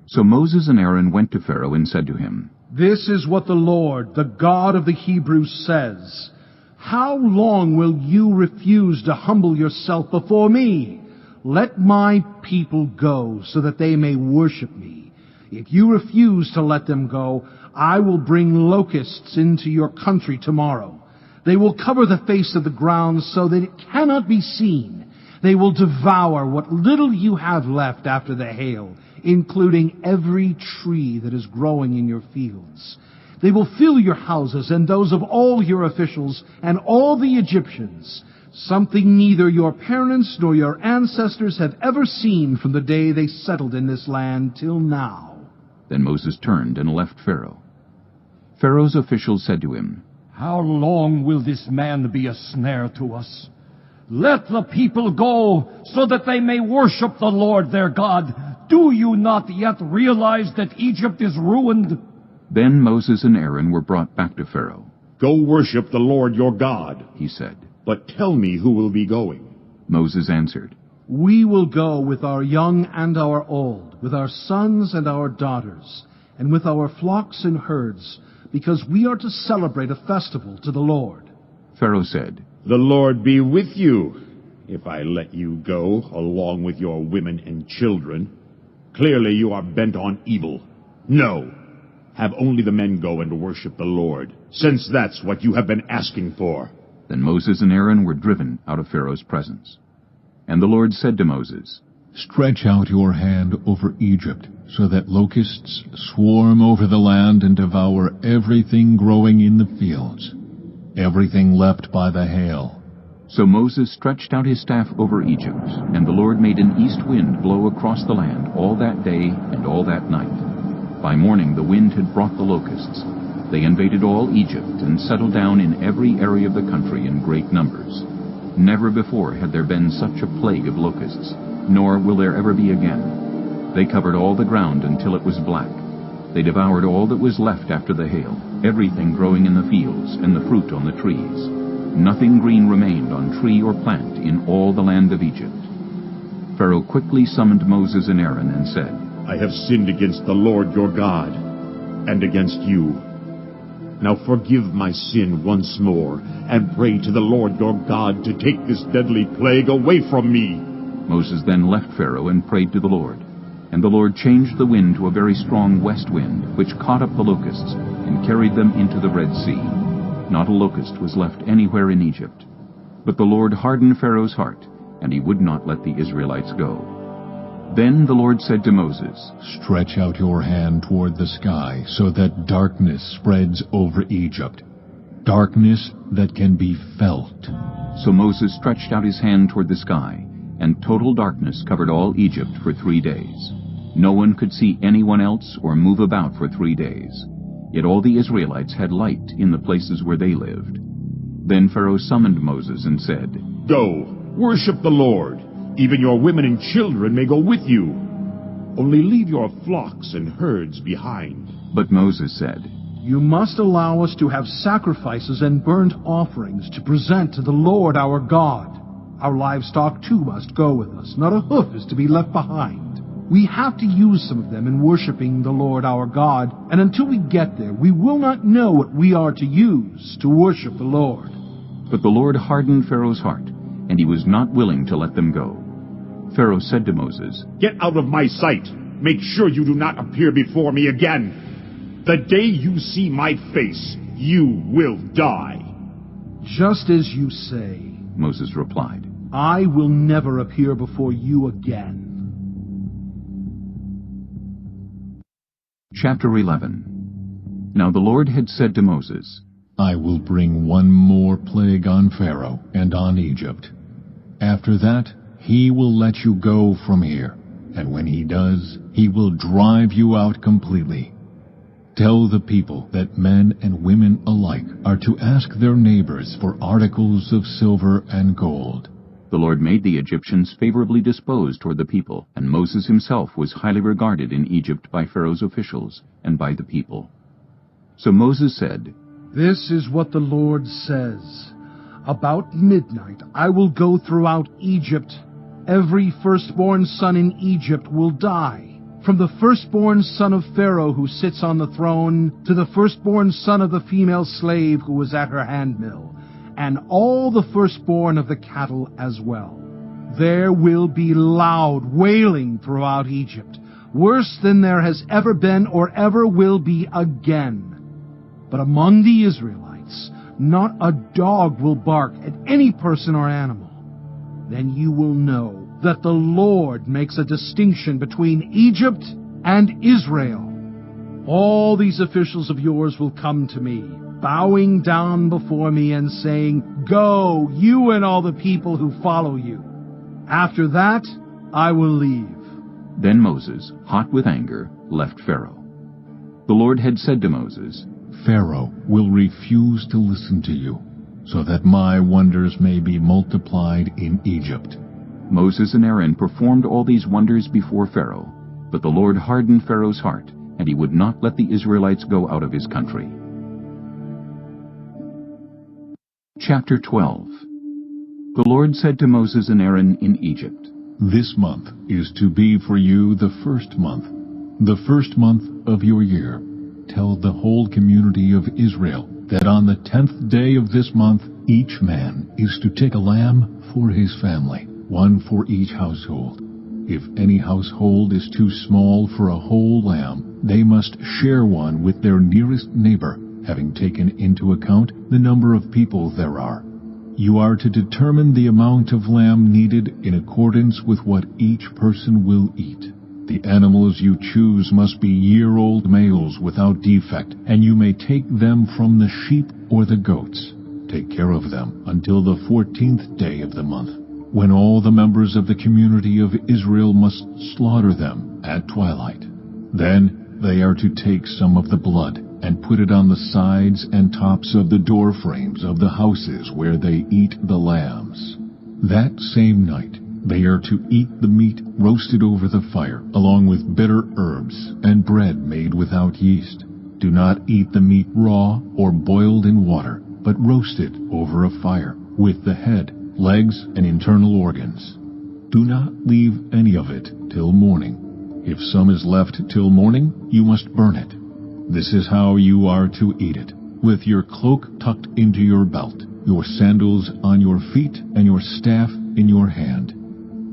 So Moses and Aaron went to Pharaoh and said to him, This is what the Lord, the God of the Hebrews, says. How long will you refuse to humble yourself before me? Let my people go, so that they may worship me. If you refuse to let them go, I will bring locusts into your country tomorrow. They will cover the face of the ground so that it cannot be seen. They will devour what little you have left after the hail, including every tree that is growing in your fields. They will fill your houses and those of all your officials and all the Egyptians, something neither your parents nor your ancestors have ever seen from the day they settled in this land till now. Then Moses turned and left Pharaoh. Pharaoh's officials said to him, How long will this man be a snare to us? Let the people go, so that they may worship the Lord their God. Do you not yet realize that Egypt is ruined? Then Moses and Aaron were brought back to Pharaoh. "Go worship the Lord your God," he said. "But tell me who will be going." Moses answered, We will go with our young and our old, with our sons and our daughters, and with our flocks and herds, because we are to celebrate a festival to the Lord. Pharaoh said, "The Lord be with you, if I let you go, along with your women and children. Clearly you are bent on evil. No, have only the men go and worship the Lord, since that's what you have been asking for." Then Moses and Aaron were driven out of Pharaoh's presence. And the Lord said to Moses, Stretch out your hand over Egypt, so that locusts swarm over the land and devour everything growing in the fields, everything left by the hail. So Moses stretched out his staff over Egypt, and the Lord made an east wind blow across the land all that day and all that night. By morning the wind had brought the locusts. They invaded all Egypt and settled down in every area of the country in great numbers. Never before had there been such a plague of locusts, nor will there ever be again. They covered all the ground until it was black. They devoured all that was left after the hail, everything growing in the fields and the fruit on the trees. Nothing green remained on tree or plant in all the land of Egypt. Pharaoh quickly summoned Moses and Aaron and said, "I have sinned against the Lord your God, and against you. Now forgive my sin once more, and pray to the Lord your God to take this deadly plague away from me." Moses then left Pharaoh and prayed to the Lord. And the Lord changed the wind to a very strong west wind, which caught up the locusts and carried them into the Red Sea. Not a locust was left anywhere in Egypt. But the Lord hardened Pharaoh's heart, and he would not let the Israelites go. Then the Lord said to Moses, Stretch out your hand toward the sky, so that darkness spreads over Egypt, darkness that can be felt. So Moses stretched out his hand toward the sky, and total darkness covered all Egypt for 3 days. No one could see anyone else or move about for 3 days. Yet all the Israelites had light in the places where they lived. Then Pharaoh summoned Moses and said, Go, worship the Lord. Even your women and children may go with you. Only leave your flocks and herds behind. But Moses said, You must allow us to have sacrifices and burnt offerings to present to the Lord our God. Our livestock too must go with us. Not a hoof is to be left behind. We have to use some of them in worshiping the Lord our God, and until we get there, we will not know what we are to use to worship the Lord. But the Lord hardened Pharaoh's heart, and he was not willing to let them go. Pharaoh said to Moses, Get out of my sight. Make sure you do not appear before me again. The day you see my face, you will die. Just as you say, Moses replied. I will never appear before you again. Chapter 11. Now the Lord had said to Moses, I will bring one more plague on Pharaoh and on Egypt. After that, he will let you go from here, and when he does, he will drive you out completely. Tell the people that men and women alike are to ask their neighbors for articles of silver and gold. The Lord made the Egyptians favorably disposed toward the people, and Moses himself was highly regarded in Egypt by Pharaoh's officials and by the people. So Moses said, This is what the Lord says. About midnight I will go throughout Egypt. Every firstborn son in Egypt will die, from the firstborn son of Pharaoh who sits on the throne to the firstborn son of the female slave who is at her handmill, and all the firstborn of the cattle as well. There will be loud wailing throughout Egypt, worse than there has ever been or ever will be again. But among the Israelites, not a dog will bark at any person or animal. Then you will know that the Lord makes a distinction between Egypt and Israel. All these officials of yours will come to me, bowing down before me and saying, Go, you and all the people who follow you. After that, I will leave. Then Moses, hot with anger, left Pharaoh. The Lord had said to Moses, Pharaoh will refuse to listen to you, so that my wonders may be multiplied in Egypt. Moses and Aaron performed all these wonders before Pharaoh, but the Lord hardened Pharaoh's heart, and he would not let the Israelites go out of his country. Chapter 12. The Lord said to Moses and Aaron in Egypt, This month is to be for you the first month of your year. Tell the whole community of Israel that on the 10th day of this month each man is to take a lamb for his family, one for each household. If any household is too small for a whole lamb, they must share one with their nearest neighbor, having taken into account the number of people there are. You are to determine the amount of lamb needed in accordance with what each person will eat. The animals you choose must be year-old males without defect, and you may take them from the sheep or the goats. Take care of them until the 14th day of the month, when all the members of the community of Israel must slaughter them at twilight. Then they are to take some of the blood and put it on the sides and tops of the door frames of the houses where they eat the lambs. That same night they are to eat the meat roasted over the fire, along with bitter herbs and bread made without yeast. Do not eat the meat raw or boiled in water, but roasted over a fire, with the head, legs, and internal organs. Do not leave any of it till morning. If some is left till morning, you must burn it. This is how you are to eat it, with your cloak tucked into your belt, your sandals on your feet, and your staff in your hand.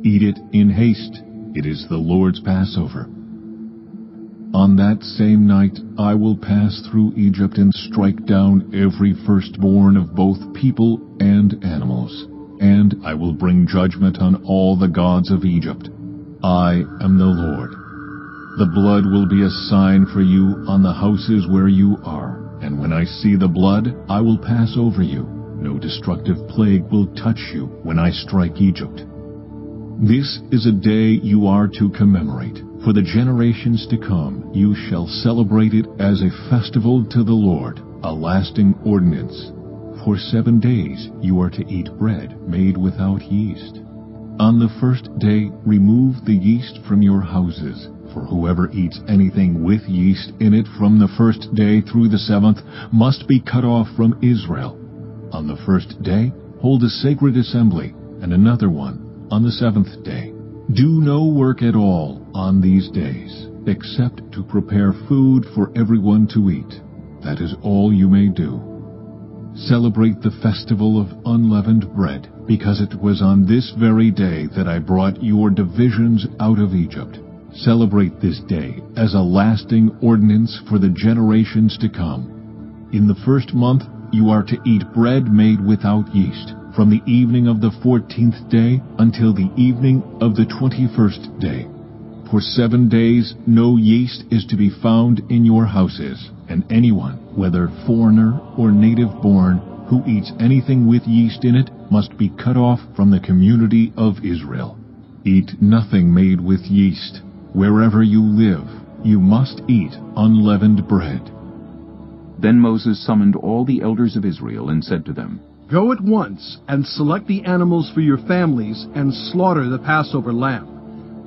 Eat it in haste. It is the Lord's Passover. On that same night I will pass through Egypt and strike down every firstborn of both people and animals. And I will bring judgment on all the gods of Egypt. I am the Lord. The blood will be a sign for you on the houses where you are. And when I see the blood, I will pass over you. No destructive plague will touch you when I strike Egypt. This is a day you are to commemorate. For the generations to come, you shall celebrate it as a festival to the Lord, a lasting ordinance. For 7 days you are to eat bread made without yeast. On the first day remove the yeast from your houses, for whoever eats anything with yeast in it from the first day through the 7th must be cut off from Israel. On the first day hold a sacred assembly, and another one on the 7th day. Do no work at all on these days, except to prepare food for everyone to eat. That is all you may do. Celebrate the festival of unleavened bread, because it was on this very day that I brought your divisions out of Egypt. Celebrate this day as a lasting ordinance for the generations to come. In the first month you are to eat bread made without yeast, from the evening of the 14th day until the evening of the 21st day. For 7 days no yeast is to be found in your houses, and anyone, whether foreigner or native-born, who eats anything with yeast in it must be cut off from the community of Israel. Eat nothing made with yeast. Wherever you live, you must eat unleavened bread. Then Moses summoned all the elders of Israel and said to them, Go at once and select the animals for your families and slaughter the Passover lamb.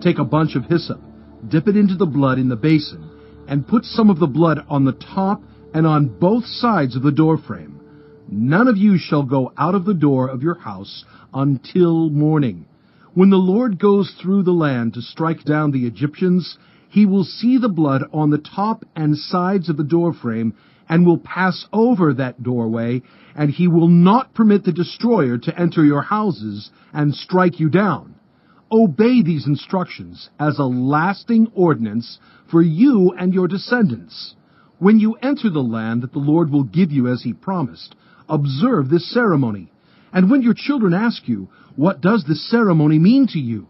Take a bunch of hyssop, dip it into the blood in the basin, and put some of the blood on the top and on both sides of the doorframe. None of you shall go out of the door of your house until morning. When the Lord goes through the land to strike down the Egyptians, he will see the blood on the top and sides of the doorframe and will pass over that doorway, and he will not permit the destroyer to enter your houses and strike you down. Obey these instructions as a lasting ordinance for you and your descendants. When you enter the land that the Lord will give you as he promised, observe this ceremony. And when your children ask you, What does this ceremony mean to you?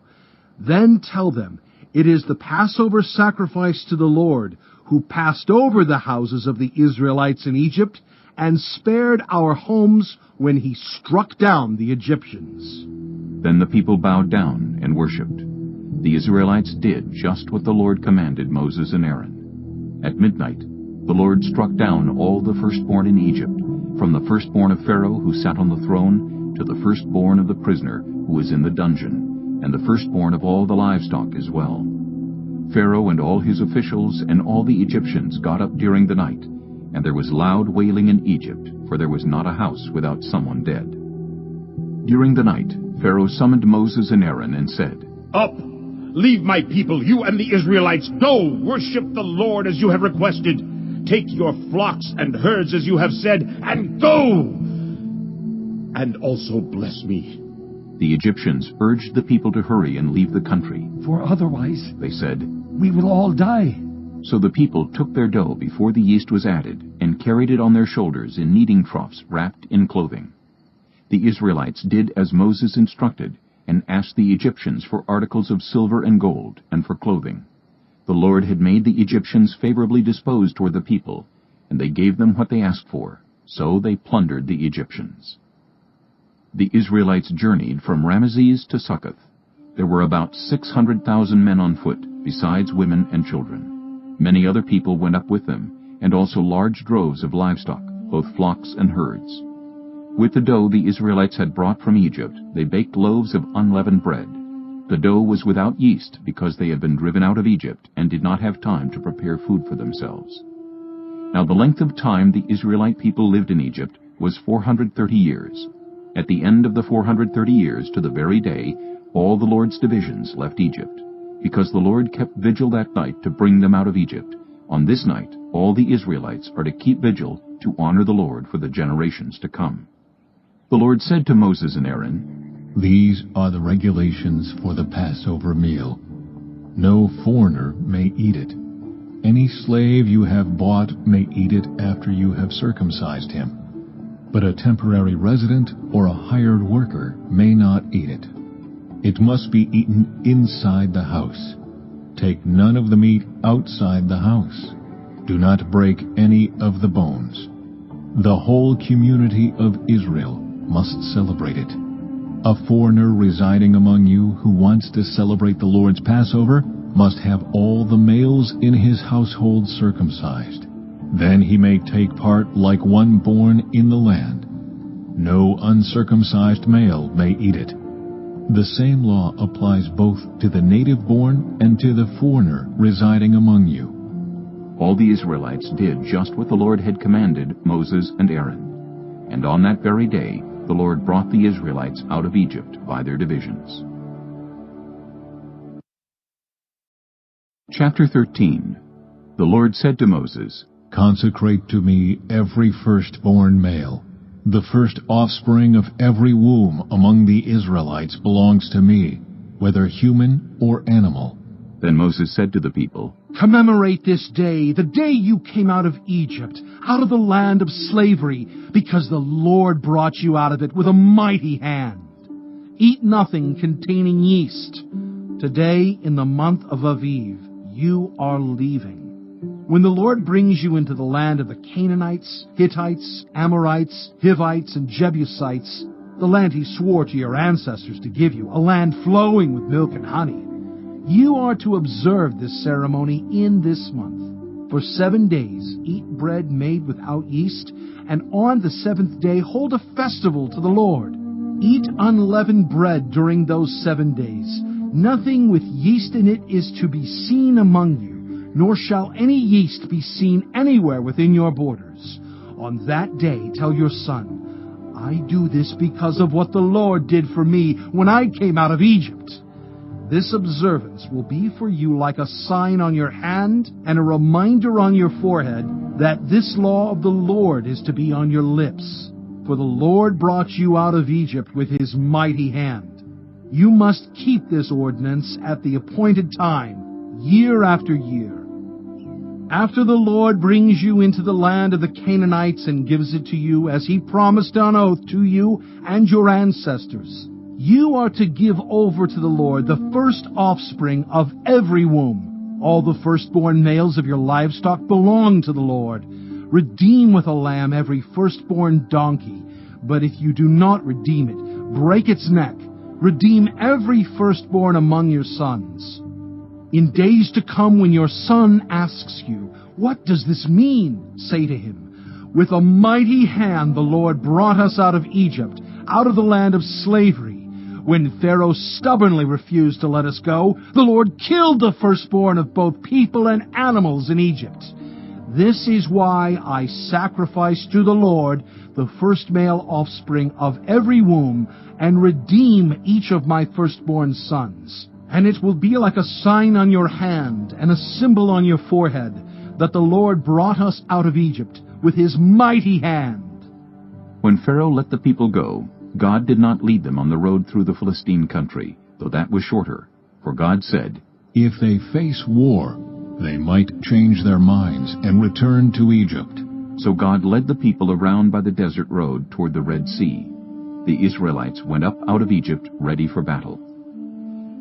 Then tell them, It is the Passover sacrifice to the Lord, who passed over the houses of the Israelites in Egypt and spared our homes when he struck down the Egyptians. Then the people bowed down and worshipped. The Israelites did just what the Lord commanded Moses and Aaron. At midnight, the Lord struck down all the firstborn in Egypt, from the firstborn of Pharaoh who sat on the throne to the firstborn of the prisoner who was in the dungeon, and the firstborn of all the livestock as well. Pharaoh and all his officials and all the Egyptians got up during the night, and there was loud wailing in Egypt, for there was not a house without someone dead. During the night, Pharaoh summoned Moses and Aaron and said, Up! Leave my people, you and the Israelites. Go, worship the Lord as you have requested. Take your flocks and herds as you have said, and go! And also bless me. The Egyptians urged the people to hurry and leave the country. For otherwise, they said, we will all die. So the people took their dough before the yeast was added, and carried it on their shoulders in kneading troughs wrapped in clothing. The Israelites did as Moses instructed, and asked the Egyptians for articles of silver and gold, and for clothing. The Lord had made the Egyptians favorably disposed toward the people, and they gave them what they asked for. So they plundered the Egyptians. The Israelites journeyed from Ramesses to Succoth. There were about 600,000 men on foot, besides women and children. Many other people went up with them, and also large droves of livestock, both flocks and herds. With the dough the Israelites had brought from Egypt, they baked loaves of unleavened bread. The dough was without yeast, because they had been driven out of Egypt and did not have time to prepare food for themselves. Now the length of time the Israelite people lived in Egypt was 430 years. At the end of the 430 years, to the very day, all the Lord's divisions left Egypt, because the Lord kept vigil that night to bring them out of Egypt. On this night, all the Israelites are to keep vigil to honor the Lord for the generations to come. The Lord said to Moses and Aaron, These are the regulations for the Passover meal. No foreigner may eat it. Any slave you have bought may eat it after you have circumcised him. But a temporary resident or a hired worker may not eat it. It must be eaten inside the house. Take none of the meat outside the house. Do not break any of the bones. The whole community of Israel must celebrate it. A foreigner residing among you who wants to celebrate the Lord's Passover must have all the males in his household circumcised. Then he may take part like one born in the land. No uncircumcised male may eat it. The same law applies both to the native-born and to the foreigner residing among you. All the Israelites did just what the Lord had commanded Moses and Aaron. And on that very day, the Lord brought the Israelites out of Egypt by their divisions. Chapter 13. The Lord said to Moses, Consecrate to me every firstborn male. The first offspring of every womb among the Israelites belongs to me, whether human or animal. Then Moses said to the people, Commemorate this day, the day you came out of Egypt, out of the land of slavery, because the Lord brought you out of it with a mighty hand. Eat nothing containing yeast. Today, in the month of Aviv, you are leaving. When the Lord brings you into the land of the Canaanites, Hittites, Amorites, Hivites, and Jebusites, the land he swore to your ancestors to give you, a land flowing with milk and honey, you are to observe this ceremony in this month. For 7 days eat bread made without yeast, and on the 7th day hold a festival to the Lord. Eat unleavened bread during those 7 days. Nothing with yeast in it is to be seen among you, nor shall any yeast be seen anywhere within your borders. On that day tell your son, I do this because of what the Lord did for me when I came out of Egypt. This observance will be for you like a sign on your hand and a reminder on your forehead that this law of the Lord is to be on your lips. For the Lord brought you out of Egypt with his mighty hand. You must keep this ordinance at the appointed time, year after year. After the Lord brings you into the land of the Canaanites and gives it to you as he promised on oath to you and your ancestors, you are to give over to the Lord the first offspring of every womb. All the firstborn males of your livestock belong to the Lord. Redeem with a lamb every firstborn donkey. But if you do not redeem it, break its neck. Redeem every firstborn among your sons. In days to come, when your son asks you, What does this mean? Say to him, With a mighty hand the Lord brought us out of Egypt, out of the land of slavery. When Pharaoh stubbornly refused to let us go, the Lord killed the firstborn of both people and animals in Egypt. This is why I sacrifice to the Lord the first male offspring of every womb, and redeem each of my firstborn sons. And it will be like a sign on your hand and a symbol on your forehead that the Lord brought us out of Egypt with his mighty hand. When Pharaoh let the people go, God did not lead them on the road through the Philistine country, though that was shorter. For God said, If they face war, they might change their minds and return to Egypt. So God led the people around by the desert road toward the Red Sea. The Israelites went up out of Egypt ready for battle.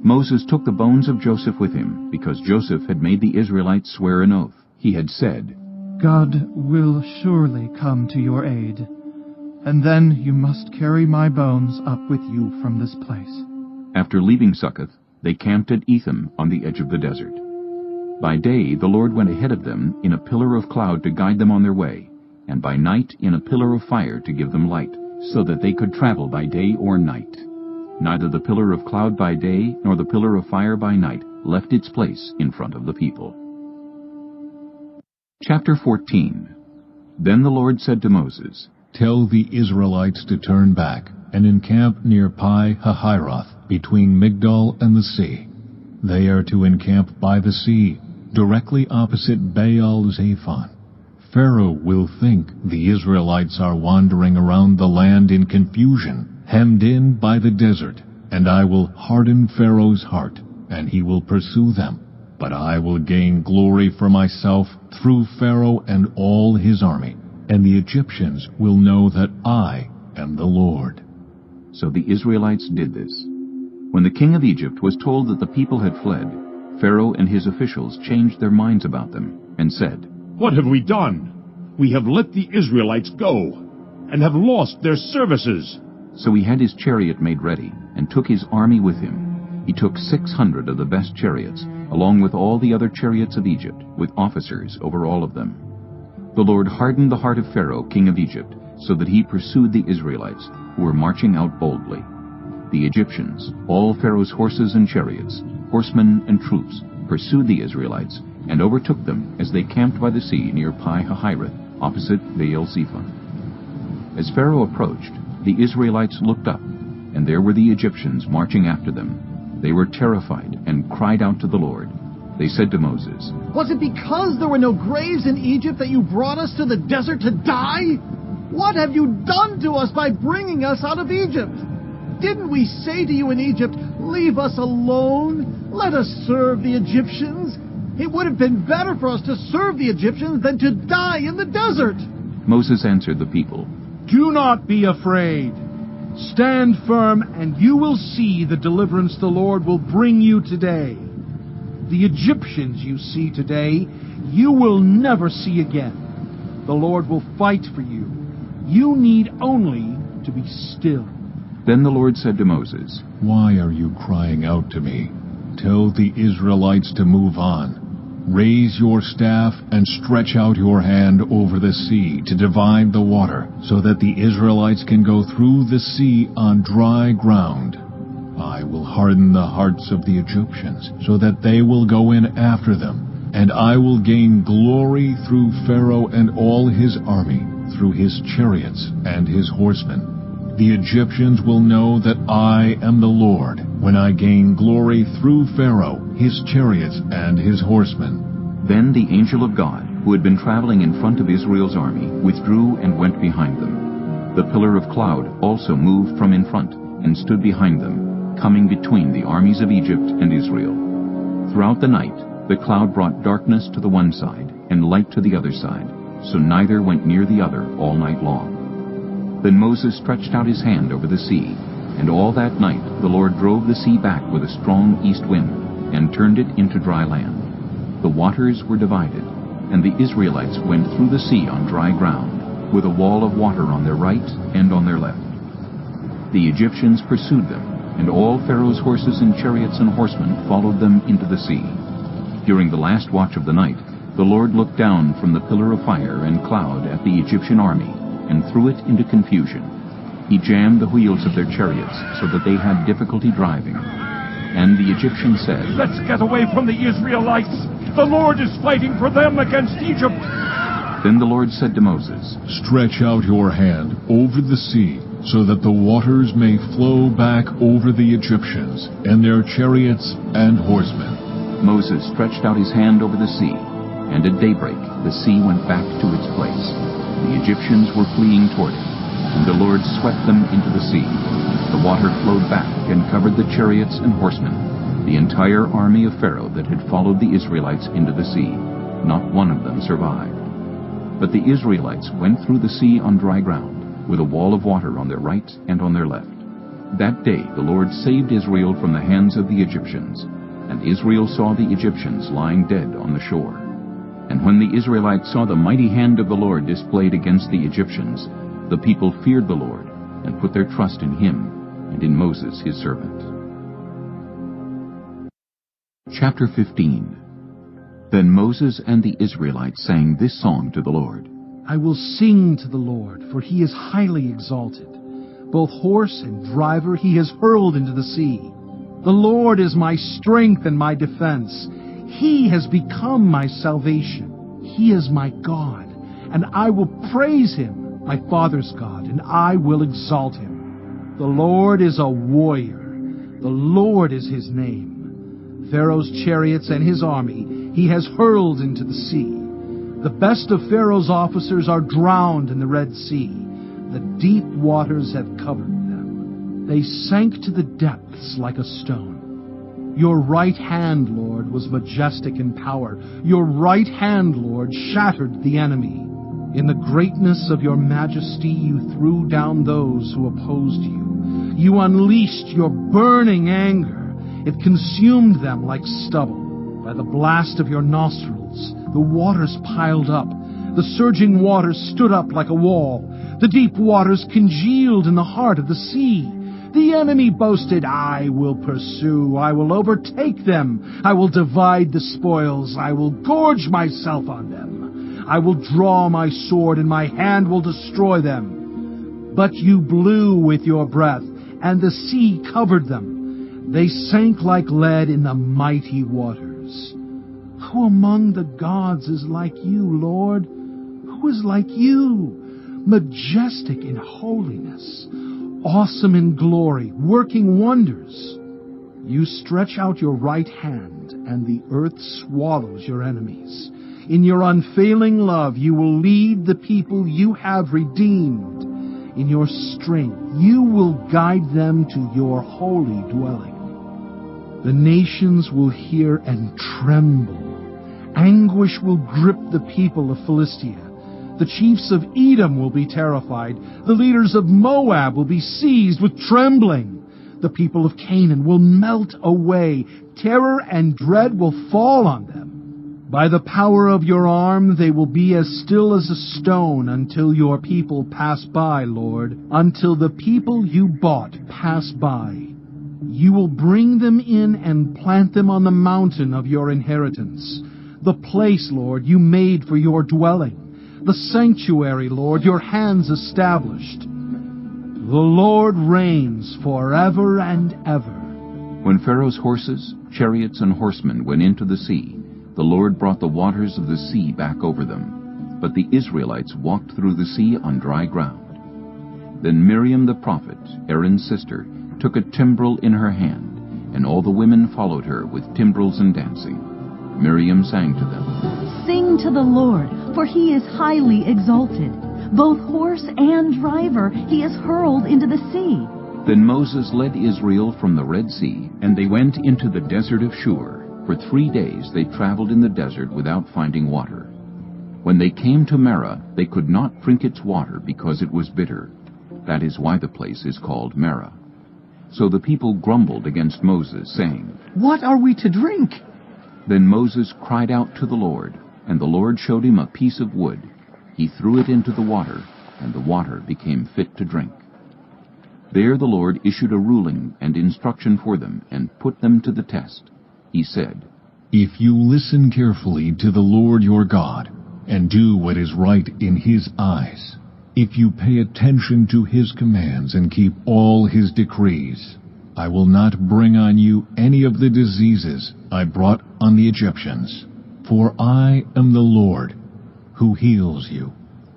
Moses took the bones of Joseph with him, because Joseph had made the Israelites swear an oath. He had said, God will surely come to your aid, and then you must carry my bones up with you from this place. After leaving Succoth, they camped at Etham on the edge of the desert. By day the Lord went ahead of them in a pillar of cloud to guide them on their way, and by night in a pillar of fire to give them light, so that they could travel by day or night. Neither the pillar of cloud by day nor the pillar of fire by night left its place in front of the people. Chapter 14. Then the Lord said to Moses, Tell the Israelites to turn back and encamp near Pi-hahiroth, between Migdol and the sea. They are to encamp by the sea, directly opposite Baal-Zephon. Pharaoh will think the Israelites are wandering around the land in confusion, hemmed in by the desert, and I will harden Pharaoh's heart, and he will pursue them. But I will gain glory for myself through Pharaoh and all his army, and the Egyptians will know that I am the Lord. So the Israelites did this. When the king of Egypt was told that the people had fled, Pharaoh and his officials changed their minds about them, and said, What have we done? We have let the Israelites go, and have lost their services. So he had his chariot made ready, and took his army with him. He took 600 of the best chariots, along with all the other chariots of Egypt, with officers over all of them. The Lord hardened the heart of Pharaoh, king of Egypt, so that he pursued the Israelites, who were marching out boldly. The Egyptians, all Pharaoh's horses and chariots, horsemen and troops, pursued the Israelites, and overtook them as they camped by the sea near Pi-Hahiroth, opposite Baal-Zephon. As Pharaoh approached, the Israelites looked up, and there were the Egyptians marching after them. They were terrified and cried out to the Lord. They said to Moses, "Was it because there were no graves in Egypt that you brought us to the desert to die? What have you done to us by bringing us out of Egypt? Didn't we say to you in Egypt, 'Leave us alone, let us serve the Egyptians'? It would have been better for us to serve the Egyptians than to die in the desert." Moses answered the people, "Do not be afraid. Stand firm, and you will see the deliverance the Lord will bring you today. The Egyptians you see today, you will never see again. The Lord will fight for you. You need only to be still." Then the Lord said to Moses, "Why are you crying out to me? Tell the Israelites to move on. Raise your staff and stretch out your hand over the sea to divide the water, so that the Israelites can go through the sea on dry ground. I will harden the hearts of the Egyptians, so that they will go in after them, and I will gain glory through Pharaoh and all his army, through his chariots and his horsemen. The Egyptians will know that I am the Lord, when I gain glory through Pharaoh, his chariots, and his horsemen." Then the angel of God, who had been traveling in front of Israel's army, withdrew and went behind them. The pillar of cloud also moved from in front and stood behind them, coming between the armies of Egypt and Israel. Throughout the night, the cloud brought darkness to the one side and light to the other side, so neither went near the other all night long. Then Moses stretched out his hand over the sea, and all that night the Lord drove the sea back with a strong east wind, and turned it into dry land. The waters were divided, and the Israelites went through the sea on dry ground, with a wall of water on their right and on their left. The Egyptians pursued them, and all Pharaoh's horses and chariots and horsemen followed them into the sea. During the last watch of the night, the Lord looked down from the pillar of fire and cloud at the Egyptian army, and threw it into confusion. He jammed the wheels of their chariots so that they had difficulty driving. And the Egyptians said, "Let's get away from the Israelites. The Lord is fighting for them against Egypt." Then the Lord said to Moses, "Stretch out your hand over the sea, so that the waters may flow back over the Egyptians and their chariots and horsemen." Moses stretched out his hand over the sea, and at daybreak the sea went back to its place. The Egyptians were fleeing toward it, and the Lord swept them into the sea. The water flowed back and covered the chariots and horsemen, the entire army of Pharaoh that had followed the Israelites into the sea. Not one of them survived. But the Israelites went through the sea on dry ground, with a wall of water on their right and on their left. That day the Lord saved Israel from the hands of the Egyptians, and Israel saw the Egyptians lying dead on the shore. And when the Israelites saw the mighty hand of the Lord displayed against the Egyptians, the people feared the Lord and put their trust in him and in Moses his servant. Chapter 15. Then Moses and the Israelites sang this song to the Lord. "I will sing to the Lord, for he is highly exalted. Both horse and driver he has hurled into the sea. The Lord is my strength and my defense. He has become my salvation. He is my God, and I will praise him, my father's God, and I will exalt him. The Lord is a warrior. The Lord is his name. Pharaoh's chariots and his army he has hurled into the sea. The best of Pharaoh's officers are drowned in the Red Sea. The deep waters have covered them. They sank to the depths like a stone. Your right hand, Lord, was majestic in power. Your right hand, Lord, shattered the enemy. In the greatness of your majesty, you threw down those who opposed you. You unleashed your burning anger. It consumed them like stubble. By the blast of your nostrils, the waters piled up. The surging waters stood up like a wall. The deep waters congealed in the heart of the sea. The enemy boasted, "I will pursue. I will overtake them. I will divide the spoils. I will gorge myself on them. I will draw my sword, and my hand will destroy them. But you blew with your breath, and the sea covered them. They sank like lead in the mighty waters. Who among the gods is like you, Lord? Who is like you? Majestic in holiness, awesome in glory, working wonders. You stretch out your right hand, and the earth swallows your enemies. In your unfailing love you will lead the people you have redeemed. In your strength you will guide them to your holy dwelling. The nations will hear and tremble. Anguish will grip the people of Philistia. The chiefs of Edom will be terrified. The leaders of Moab will be seized with trembling. The people of Canaan will melt away. Terror and dread will fall on them. By the power of your arm they will be as still as a stone until your people pass by, Lord, until the people you bought pass by. You will bring them in and plant them on the mountain of your inheritance, the place, Lord, you made for your dwelling. The sanctuary, Lord, your hands established. The Lord reigns forever and ever. When Pharaoh's horses, chariots, and horsemen went into the sea, the Lord brought the waters of the sea back over them. But the Israelites walked through the sea on dry ground. Then Miriam the prophet, Aaron's sister, took a timbrel in her hand, and all the women followed her with timbrels and dancing. Miriam sang to them, "Sing to the Lord, for he is highly exalted. Both horse and driver he has hurled into the sea." Then Moses led Israel from the Red Sea, and they went into the desert of Shur. For 3 days they traveled in the desert without finding water. When they came to Marah, they could not drink its water because it was bitter. That is why the place is called Marah. So the people grumbled against Moses, saying, "What are we to drink?" Then Moses cried out to the Lord, and the Lord showed him a piece of wood. He threw it into the water, and the water became fit to drink. There the Lord issued a ruling and instruction for them, and put them to the test. He said, "If you listen carefully to the Lord your God, and do what is right in his eyes, if you pay attention to his commands and keep all his decrees, I will not bring on you any of the diseases I brought on the Egyptians, for I am the Lord who heals you."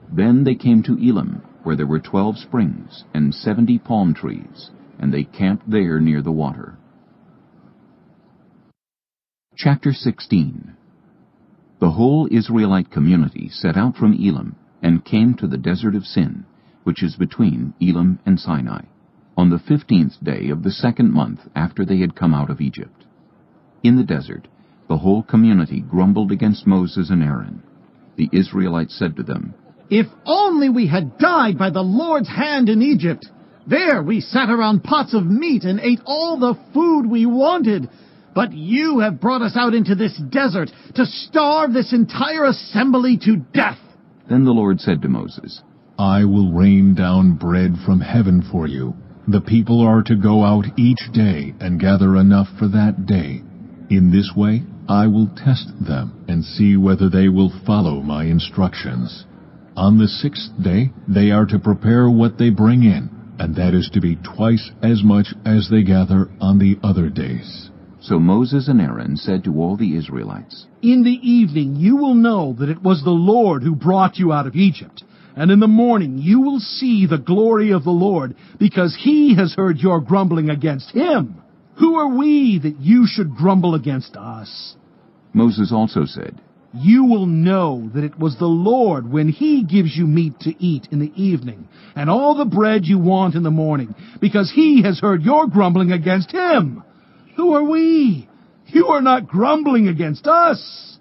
Then they came to Elim, where there were 12 springs and 70 palm trees, and they camped there near the water. Chapter 16. The whole Israelite community set out from Elim and came to the desert of Sin, which is between Elim and Sinai, on the 15th day of the 2nd month after they had come out of Egypt. In the desert, the whole community grumbled against Moses and Aaron. The Israelites said to them, "If only we had died by the Lord's hand in Egypt! There we sat around pots of meat and ate all the food we wanted. But you have brought us out into this desert to starve this entire assembly to death." Then the Lord said to Moses, "I will rain down bread from heaven for you. The people are to go out each day and gather enough for that day. In this way I will test them and see whether they will follow my instructions. On the 6th day they are to prepare what they bring in, and that is to be twice as much as they gather on the other days." So Moses and Aaron said to all the Israelites, "In the evening you will know that it was the Lord who brought you out of Egypt. And in the morning you will see the glory of the Lord, because he has heard your grumbling against him. Who are we that you should grumble against us?" Moses also said, "You will know that it was the Lord when he gives you meat to eat in the evening, and all the bread you want in the morning, because he has heard your grumbling against him. Who are we? You are not grumbling against us,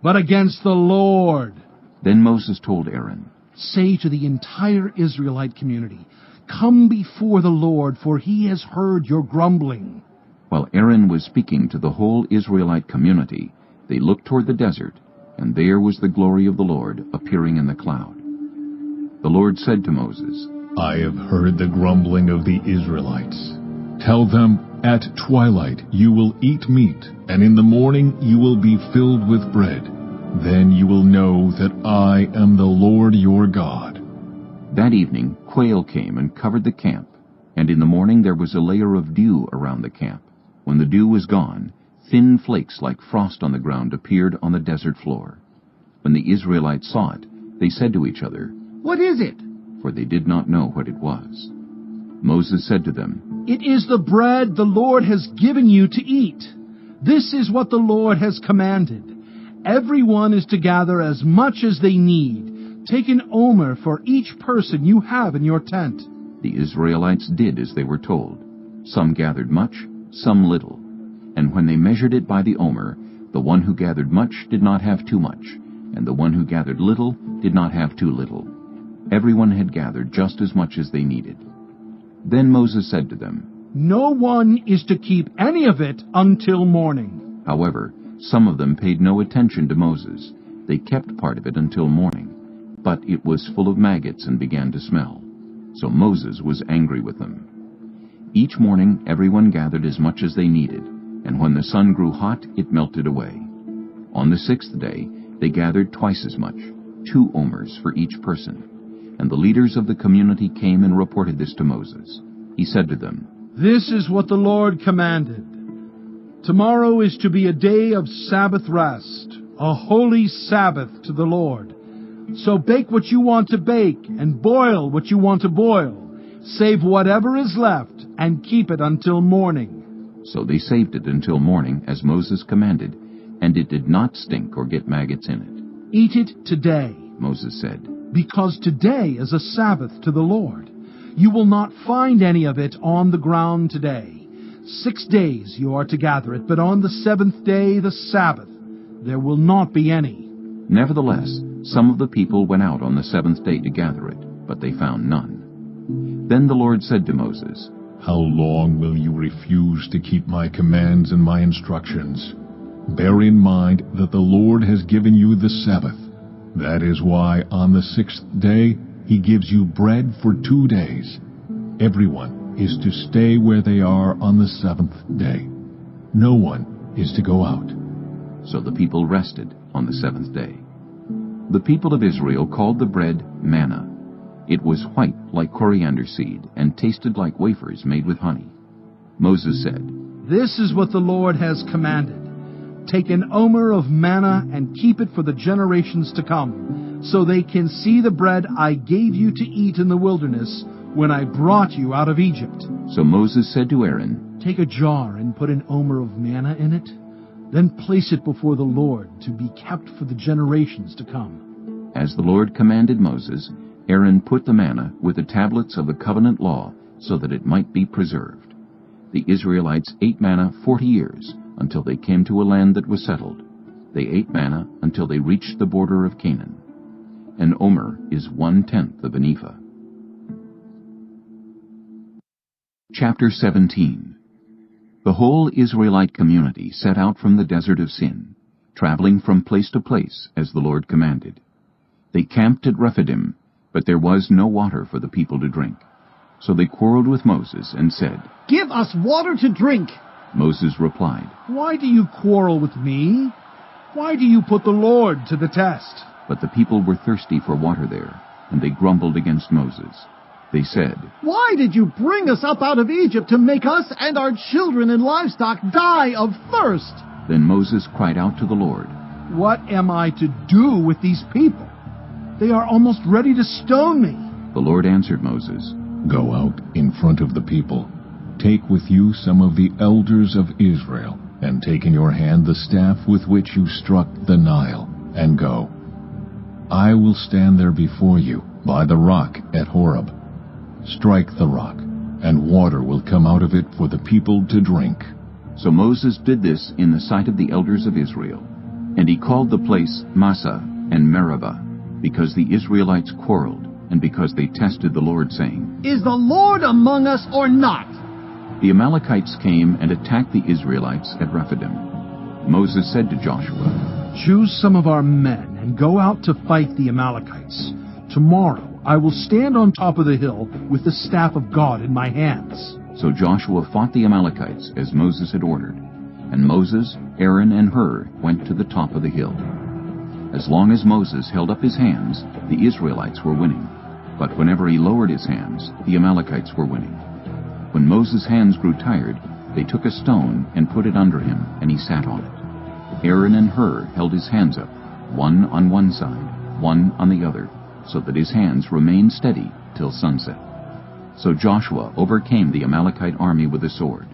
but against the Lord." Then Moses told Aaron, "Say to the entire Israelite community, 'Come before the Lord, for he has heard your grumbling.'" While Aaron was speaking to the whole Israelite community, they looked toward the desert, and there was the glory of the Lord appearing in the cloud. The Lord said to Moses, "I have heard the grumbling of the Israelites. Tell them, at twilight you will eat meat, and in the morning you will be filled with bread. Then you will know that I am the Lord your God." That evening quail came and covered the camp, and in the morning there was a layer of dew around the camp. When the dew was gone, thin flakes like frost on the ground appeared on the desert floor. When the Israelites saw it, they said to each other, "What is it?" For they did not know what it was. Moses said to them, "It is the bread the Lord has given you to eat. This is what the Lord has commanded. Everyone is to gather as much as they need. Take an omer for each person you have in your tent." The Israelites did as they were told. Some gathered much, some little. And when they measured it by the omer, the one who gathered much did not have too much, and the one who gathered little did not have too little. Everyone had gathered just as much as they needed. Then Moses said to them, "No one is to keep any of it until morning." However, some of them paid no attention to Moses. They kept part of it until morning, but it was full of maggots and began to smell. So Moses was angry with them. Each morning everyone gathered as much as they needed, and when the sun grew hot, it melted away. On the 6th day they gathered twice as much, 2 omers for each person. And the leaders of the community came and reported this to Moses. He said to them, "This is what the Lord commanded. Tomorrow is to be a day of Sabbath rest, a holy Sabbath to the Lord. So bake what you want to bake, and boil what you want to boil. Save whatever is left, and keep it until morning." So they saved it until morning, as Moses commanded, and it did not stink or get maggots in it. "Eat it today," Moses said, "because today is a Sabbath to the Lord. You will not find any of it on the ground today. 6 days you are to gather it, but on the 7th day, the Sabbath, there will not be any." Nevertheless, some of the people went out on the 7th day to gather it, but they found none. Then the Lord said to Moses, "How long will you refuse to keep my commands and my instructions? Bear in mind that the Lord has given you the Sabbath. That is why on the 6th day he gives you bread for 2 days. Everyone is to stay where they are on the 7th day. No one is to go out." So the people rested on the 7th day. The people of Israel called the bread manna. It was white like coriander seed and tasted like wafers made with honey. Moses said, "This is what the Lord has commanded. Take an omer of manna and keep it for the generations to come, so they can see the bread I gave you to eat in the wilderness when I brought you out of Egypt." So Moses said to Aaron, "Take a jar and put an omer of manna in it. Then place it before the Lord to be kept for the generations to come." As the Lord commanded Moses, Aaron put the manna with the tablets of the covenant law so that it might be preserved. The Israelites ate manna 40 years until they came to a land that was settled. They ate manna until they reached the border of Canaan. An omer is 1/10 of an ephah. Chapter 17. The whole Israelite community set out from the desert of Sin, traveling from place to place as the Lord commanded. They camped at Rephidim, but there was no water for the people to drink. So they quarreled with Moses and said, "Give us water to drink." Moses replied, "Why do you quarrel with me? Why do you put the Lord to the test?" But the people were thirsty for water there, and they grumbled against Moses. They said, "Why did you bring us up out of Egypt to make us and our children and livestock die of thirst?" Then Moses cried out to the Lord, "What am I to do with these people? They are almost ready to stone me." The Lord answered Moses, "Go out in front of the people. Take with you some of the elders of Israel, and take in your hand the staff with which you struck the Nile, and go. I will stand there before you by the rock at Horeb. Strike the rock, and water will come out of it for the people to drink." So Moses did this in the sight of the elders of Israel. And he called the place Massah and Meribah, because the Israelites quarreled, and because they tested the Lord, saying, "Is the Lord among us or not?" The Amalekites came and attacked the Israelites at Rephidim. Moses said to Joshua, "Choose some of our men and go out to fight the Amalekites. Tomorrow I will stand on top of the hill with the staff of God in my hands." So Joshua fought the Amalekites as Moses had ordered, and Moses, Aaron, and Hur went to the top of the hill. As long as Moses held up his hands, the Israelites were winning. But whenever he lowered his hands, the Amalekites were winning. When Moses' hands grew tired, they took a stone and put it under him, and he sat on it. Aaron and Hur held his hands up, one on one side, one on the other, so that his hands remained steady till sunset. So Joshua overcame the Amalekite army with the sword.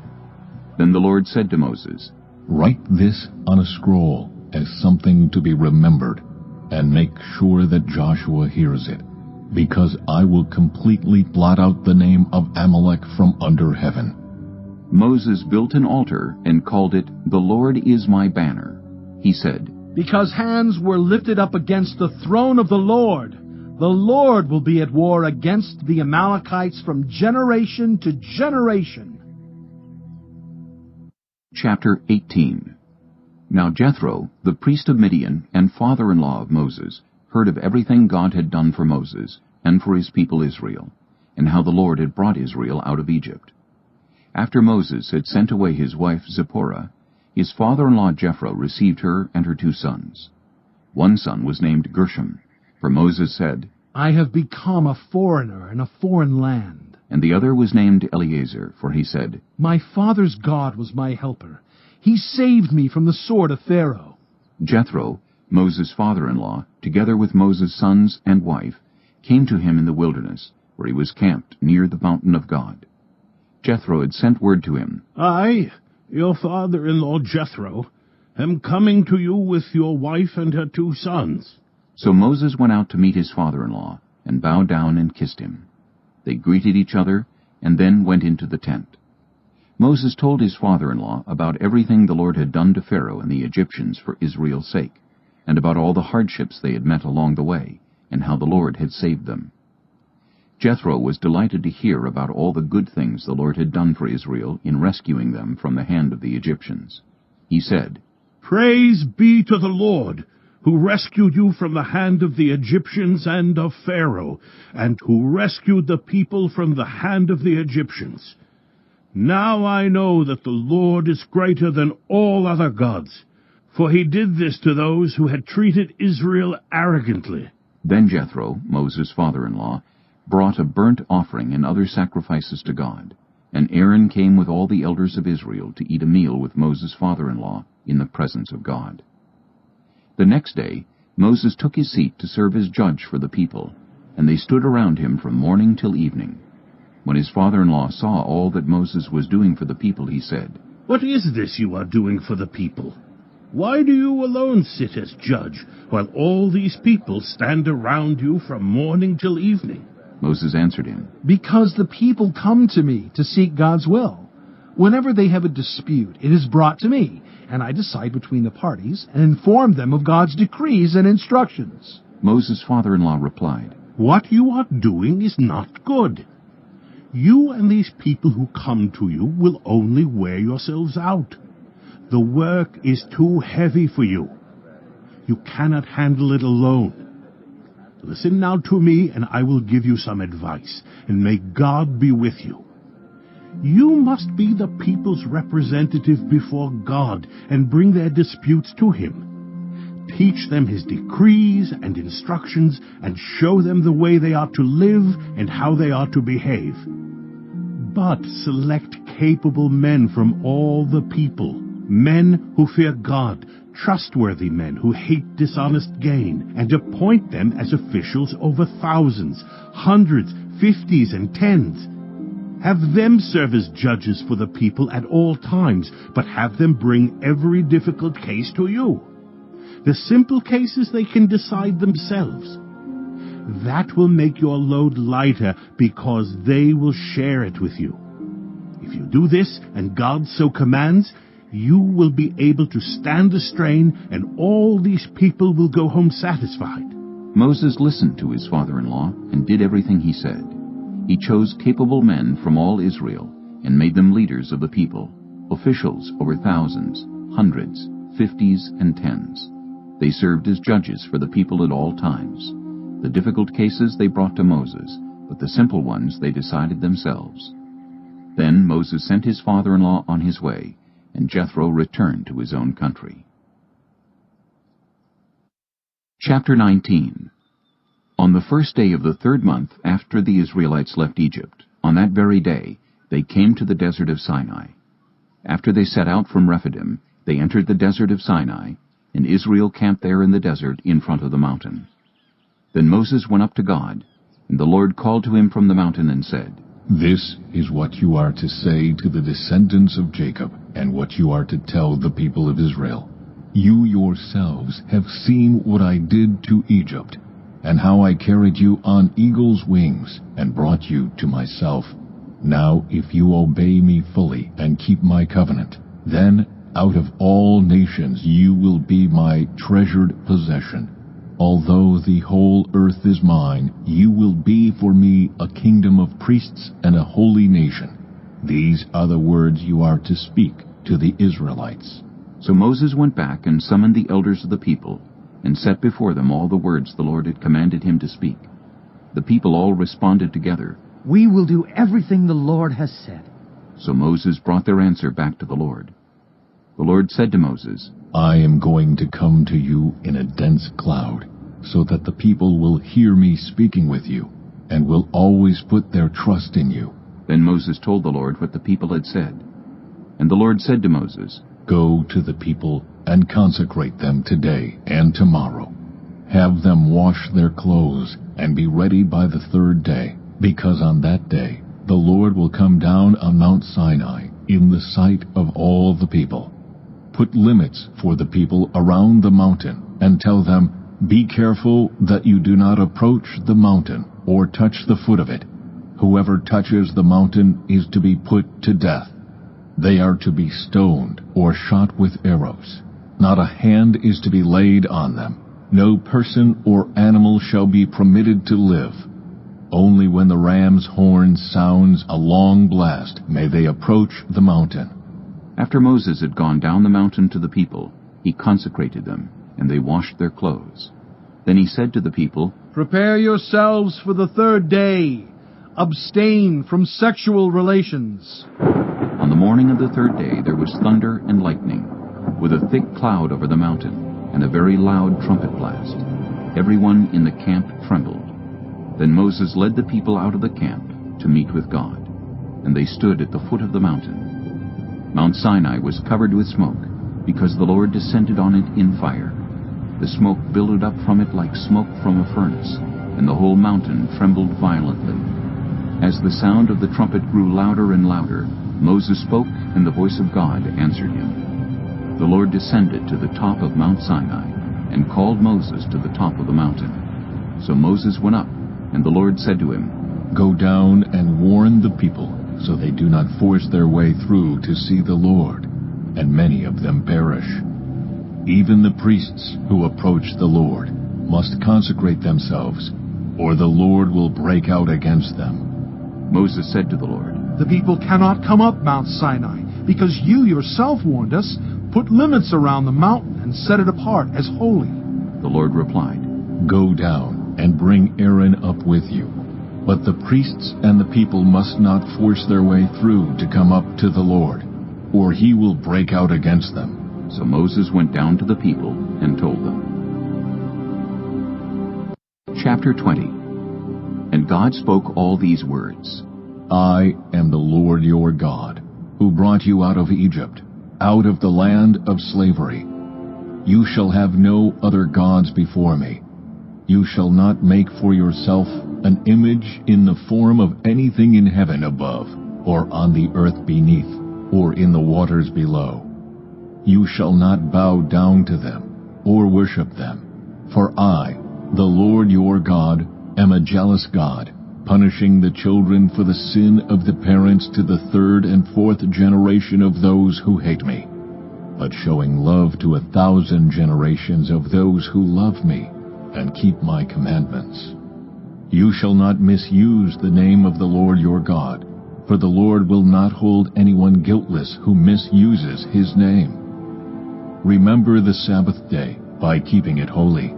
Then the Lord said to Moses, "Write this on a scroll as something to be remembered, and make sure that Joshua hears it, because I will completely blot out the name of Amalek from under heaven." Moses built an altar and called it, "The Lord is my banner." He said, Because hands were lifted up against the throne of the Lord will be at war against the Amalekites from generation to generation. Chapter 18. Now Jethro, the priest of Midian and father-in-law of Moses, heard of everything God had done for Moses and for his people Israel, and how the Lord had brought Israel out of Egypt. After Moses had sent away his wife Zipporah, his father-in-law Jethro received her and her 2 sons. One son was named Gershom, for Moses said, I have become a foreigner in a foreign land. And the other was named Eleazar, for he said, My father's God was my helper. He saved me from the sword of Pharaoh. Jethro, Moses' father-in-law, together with Moses' sons and wife, came to him in the wilderness, where he was camped near the mountain of God. Jethro had sent word to him, I, your father-in-law Jethro, am coming to you with your wife and her 2 sons. So Moses went out to meet his father-in-law, and bowed down and kissed him. They greeted each other, and then went into the tent. Moses told his father-in-law about everything the Lord had done to Pharaoh and the Egyptians for Israel's sake, and about all the hardships they had met along the way, and how the Lord had saved them. Jethro was delighted to hear about all the good things the Lord had done for Israel in rescuing them from the hand of the Egyptians. He said, Praise be to the Lord, who rescued you from the hand of the Egyptians and of Pharaoh, and who rescued the people from the hand of the Egyptians. Now I know that the Lord is greater than all other gods, for he did this to those who had treated Israel arrogantly. Then Jethro, Moses' father-in-law, brought a burnt offering and other sacrifices to God, and Aaron came with all the elders of Israel to eat a meal with Moses' father-in-law in the presence of God. The next day Moses took his seat to serve as judge for the people, and they stood around him from morning till evening. When his father-in-law saw all that Moses was doing for the people, he said, What is this you are doing for the people? Why do you alone sit as judge, while all these people stand around you from morning till evening? Moses answered him, Because the people come to me to seek God's will. Whenever they have a dispute, it is brought to me, and I decide between the parties and inform them of God's decrees and instructions. Moses' father-in-law replied, What you are doing is not good. You and these people who come to you will only wear yourselves out. The work is too heavy for you. You cannot handle it alone. Listen now to me, and I will give you some advice, and may God be with you. You must be the people's representative before God and bring their disputes to him. Teach them his decrees and instructions and show them the way they are to live and how they are to behave. But select capable men from all the people, men who fear God, trustworthy men who hate dishonest gain, and appoint them as officials over thousands, hundreds, 50s, and 10s. Have them serve as judges for the people at all times, but have them bring every difficult case to you. The simple cases they can decide themselves. That will make your load lighter because they will share it with you. If you do this, and God so commands, you will be able to stand the strain, and all these people will go home satisfied. Moses listened to his father-in-law and did everything he said. He chose capable men from all Israel and made them leaders of the people, officials over thousands, hundreds, 50s, and 10s. They served as judges for the people at all times. The difficult cases they brought to Moses, but the simple ones they decided themselves. Then Moses sent his father-in-law on his way, and Jethro returned to his own country. Chapter 19. On the first day of the 3rd month after the Israelites left Egypt, on that very day, they came to the desert of Sinai. After they set out from Rephidim, they entered the desert of Sinai, and Israel camped there in the desert in front of the mountain. Then Moses went up to God, and the Lord called to him from the mountain and said, This is what you are to say to the descendants of Jacob, and what you are to tell the people of Israel. You yourselves have seen what I did to Egypt, and how I carried you on eagle's wings and brought you to myself. Now if you obey me fully and keep my covenant, then out of all nations you will be my treasured possession. Although the whole earth is mine, you will be for me a kingdom of priests and a holy nation. These are the words you are to speak to the Israelites. So Moses went back and summoned the elders of the people, and set before them all the words the Lord had commanded him to speak. The people all responded together, We will do everything the Lord has said. So Moses brought their answer back to the Lord. The Lord said to Moses, I am going to come to you in a dense cloud, so that the people will hear me speaking with you, and will always put their trust in you. Then Moses told the Lord what the people had said. And the Lord said to Moses, Go to the people and consecrate them today and tomorrow. Have them wash their clothes and be ready by the 3rd day, because on that day the Lord will come down on Mount Sinai in the sight of all the people. Put limits for the people around the mountain, and tell them, Be careful that you do not approach the mountain or touch the foot of it. Whoever touches the mountain is to be put to death. They are to be stoned or shot with arrows. Not a hand is to be laid on them. No person or animal shall be permitted to live. Only when the ram's horn sounds a long blast may they approach the mountain. After Moses had gone down the mountain to the people, he consecrated them, and they washed their clothes. Then he said to the people, Prepare yourselves for the 3rd day. Abstain from sexual relations. On the morning of the 3rd day there was thunder and lightning, with a thick cloud over the mountain, and a very loud trumpet blast. Everyone in the camp trembled. Then Moses led the people out of the camp to meet with God, and they stood at the foot of the mountain. Mount Sinai was covered with smoke, because the Lord descended on it in fire. The smoke billowed up from it like smoke from a furnace, and the whole mountain trembled violently. As the sound of the trumpet grew louder and louder, Moses spoke, and the voice of God answered him. The Lord descended to the top of Mount Sinai, and called Moses to the top of the mountain. So Moses went up, and the Lord said to him, Go down and warn the people, so they do not force their way through to see the Lord, and many of them perish. Even the priests who approach the Lord must consecrate themselves, or the Lord will break out against them. Moses said to the Lord, The people cannot come up Mount Sinai, because you yourself warned us. Put limits around the mountain and set it apart as holy. The Lord replied, Go down and bring Aaron up with you. But the priests and the people must not force their way through to come up to the Lord, or he will break out against them. So Moses went down to the people and told them. Chapter 20. And God spoke all these words. I am the Lord your God, who brought you out of Egypt, out of the land of slavery. You shall have no other gods before me. You shall not make for yourself an image in the form of anything in heaven above, or on the earth beneath, or in the waters below. You shall not bow down to them, or worship them. For I, the Lord your God, am a jealous God, punishing the children for the sin of the parents to the 3rd and 4th generation of those who hate me, but showing love to 1,000 generations of those who love me and keep my commandments. You shall not misuse the name of the Lord your God, for the Lord will not hold anyone guiltless who misuses his name. Remember the Sabbath day by keeping it holy.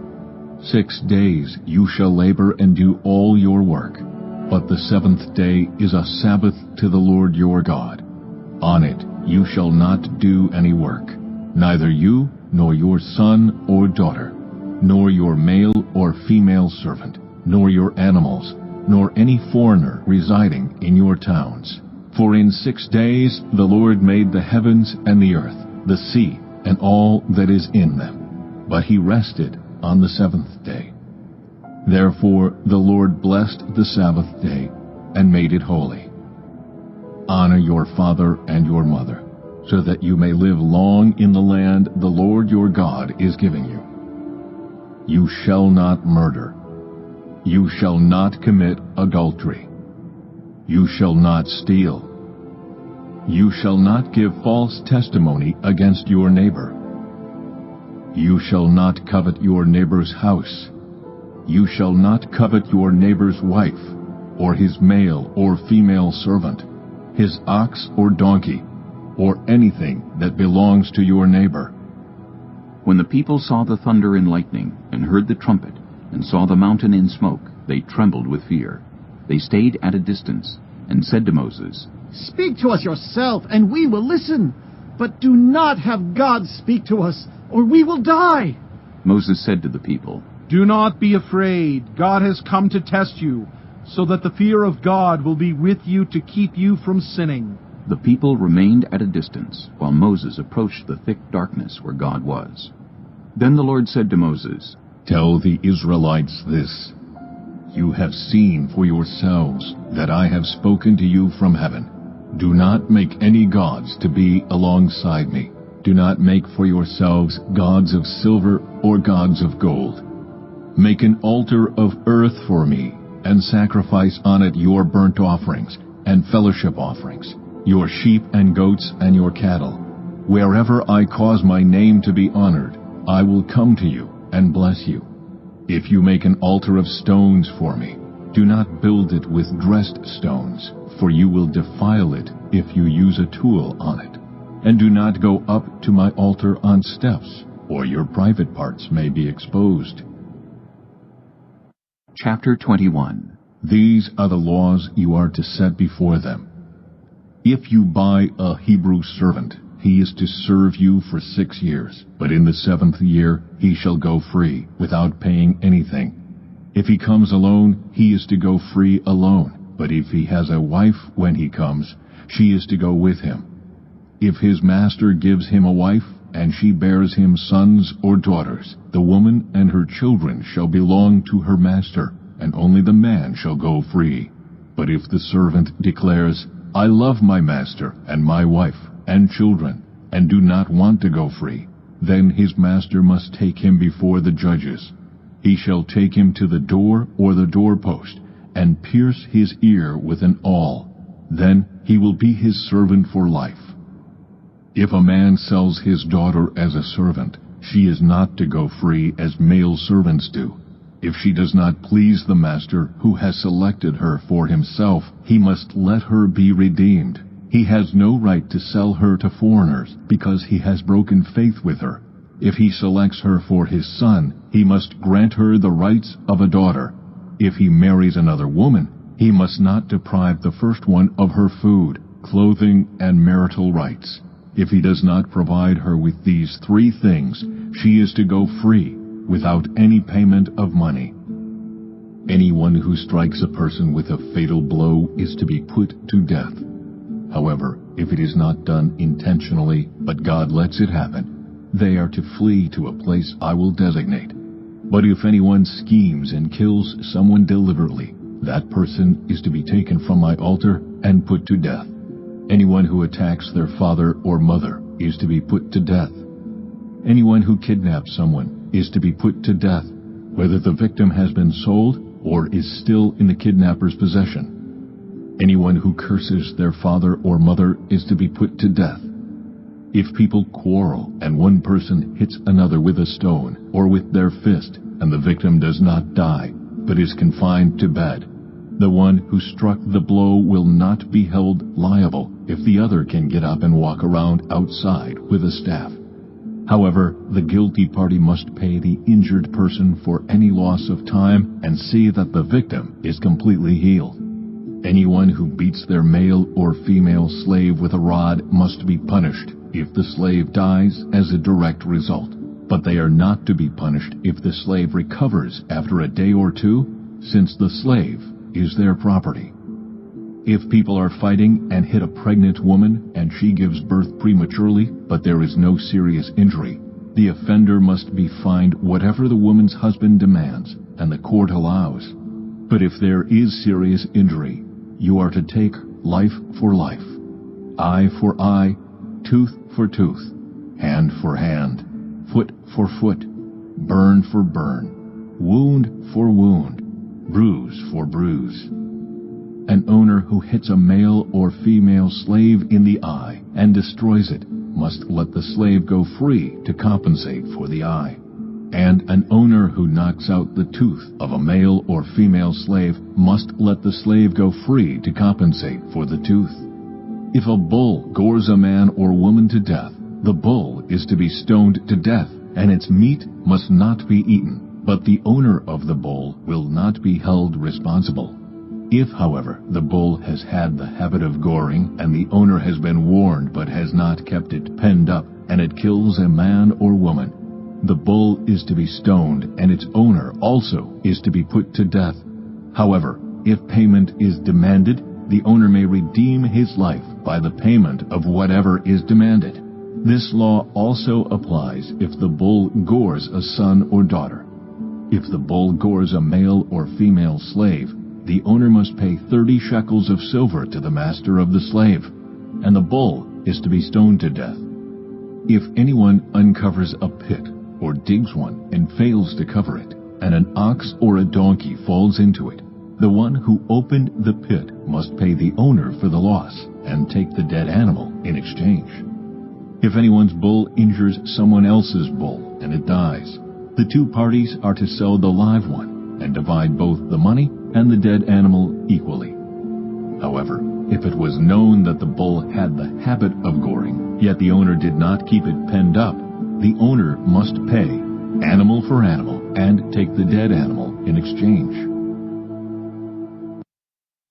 6 days you shall labor and do all your work, but the 7th day is a Sabbath to the Lord your God. On it you shall not do any work, neither you, nor your son or daughter, nor your male or female servant, nor your animals, nor any foreigner residing in your towns. For in 6 days the Lord made the heavens and the earth, the sea, and all that is in them. But he rested on the 7th day. Therefore the Lord blessed the Sabbath day and made it holy. Honor your father and your mother, so that you may live long in the land the Lord your God is giving you. You shall not murder. You shall not commit adultery. You shall not steal. You shall not give false testimony against your neighbor. You shall not covet your neighbor's house. You shall not covet your neighbor's wife, or his male or female servant, his ox or donkey, or anything that belongs to your neighbor. When the people saw the thunder and lightning, and heard the trumpet, and saw the mountain in smoke, they trembled with fear. They stayed at a distance, and said to Moses, "Speak to us yourself, and we will listen. But do not have God speak to us, or we will die." Moses said to the people, "Do not be afraid. God has come to test you, so that the fear of God will be with you to keep you from sinning." The people remained at a distance, while Moses approached the thick darkness where God was. Then the Lord said to Moses, Tell the Israelites this: You have seen for yourselves that I have spoken to you from heaven. Do not make any gods to be alongside me. Do not make for yourselves gods of silver or gods of gold. Make an altar of earth for me, and sacrifice on it your burnt offerings and fellowship offerings, your sheep and goats and your cattle. Wherever I cause my name to be honored, I will come to you and bless you. If you make an altar of stones for me, do not build it with dressed stones, for you will defile it if you use a tool on it. And do not go up to my altar on steps, or your private parts may be exposed. Chapter 21. These are the laws you are to set before them. If you buy a Hebrew servant, he is to serve you for 6 years, but in the 7th year he shall go free, without paying anything. If he comes alone, he is to go free alone, but if he has a wife when he comes, she is to go with him. If his master gives him a wife, and she bears him sons or daughters, the woman and her children shall belong to her master, and only the man shall go free. But if the servant declares, I love my master and my wife and children, and do not want to go free, then his master must take him before the judges. He shall take him to the door or the doorpost, and pierce his ear with an awl. Then he will be his servant for life. If a man sells his daughter as a servant, she is not to go free as male servants do. If she does not please the master who has selected her for himself, he must let her be redeemed. He has no right to sell her to foreigners, because he has broken faith with her. If he selects her for his son, he must grant her the rights of a daughter. If he marries another woman, he must not deprive the first one of her food, clothing, and marital rights. If he does not provide her with these 3 things, she is to go free, without any payment of money. Anyone who strikes a person with a fatal blow is to be put to death. However, if it is not done intentionally, but God lets it happen, they are to flee to a place I will designate. But if anyone schemes and kills someone deliberately, that person is to be taken from my altar and put to death. Anyone who attacks their father or mother is to be put to death. Anyone who kidnaps someone is to be put to death, whether the victim has been sold or is still in the kidnapper's possession. Anyone who curses their father or mother is to be put to death. If people quarrel and one person hits another with a stone or with their fist, and the victim does not die, but is confined to bed, the one who struck the blow will not be held liable if the other can get up and walk around outside with a staff. However, the guilty party must pay the injured person for any loss of time and see that the victim is completely healed. Anyone who beats their male or female slave with a rod must be punished if the slave dies as a direct result. But they are not to be punished if the slave recovers after a day or 2, since the slave is their property. If people are fighting and hit a pregnant woman and she gives birth prematurely, but there is no serious injury, the offender must be fined whatever the woman's husband demands and the court allows. But if there is serious injury, you are to take life for life, eye for eye, tooth for tooth, hand for hand, foot for foot, burn for burn, wound for wound, bruise for bruise. An owner who hits a male or female slave in the eye and destroys it must let the slave go free to compensate for the eye. And an owner who knocks out the tooth of a male or female slave must let the slave go free to compensate for the tooth. If a bull gores a man or woman to death, the bull is to be stoned to death, and its meat must not be eaten, but the owner of the bull will not be held responsible. If, however, the bull has had the habit of goring, and the owner has been warned but has not kept it penned up, and it kills a man or woman, the bull is to be stoned, and its owner also is to be put to death. However, if payment is demanded, the owner may redeem his life by the payment of whatever is demanded. This law also applies if the bull gores a son or daughter. If the bull gores a male or female slave, the owner must pay 30 shekels of silver to the master of the slave, and the bull is to be stoned to death. If anyone uncovers a pit or digs one and fails to cover it, and an ox or a donkey falls into it, the one who opened the pit must pay the owner for the loss and take the dead animal in exchange. If anyone's bull injures someone else's bull and it dies, the two parties are to sell the live one and divide both the money and the dead animal equally. However, if it was known that the bull had the habit of goring, yet the owner did not keep it penned up, the owner must pay, animal for animal, and take the dead animal in exchange.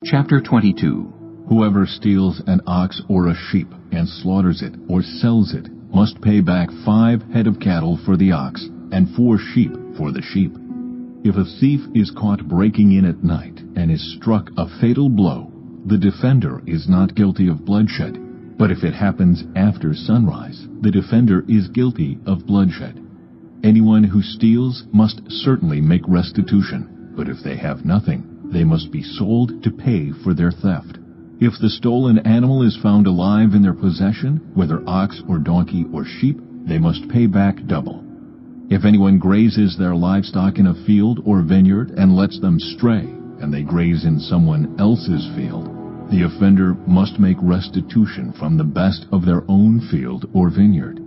Chapter 22. Whoever steals an ox or a sheep and slaughters it or sells it must pay back 5 head of cattle for the ox and 4 sheep for the sheep. If a thief is caught breaking in at night and is struck a fatal blow, the defender is not guilty of bloodshed. But if it happens after sunrise, the defender is guilty of bloodshed. Anyone who steals must certainly make restitution, but if they have nothing, they must be sold to pay for their theft. If the stolen animal is found alive in their possession, whether ox or donkey or sheep, they must pay back double. If anyone grazes their livestock in a field or vineyard and lets them stray, and they graze in someone else's field, the offender must make restitution from the best of their own field or vineyard.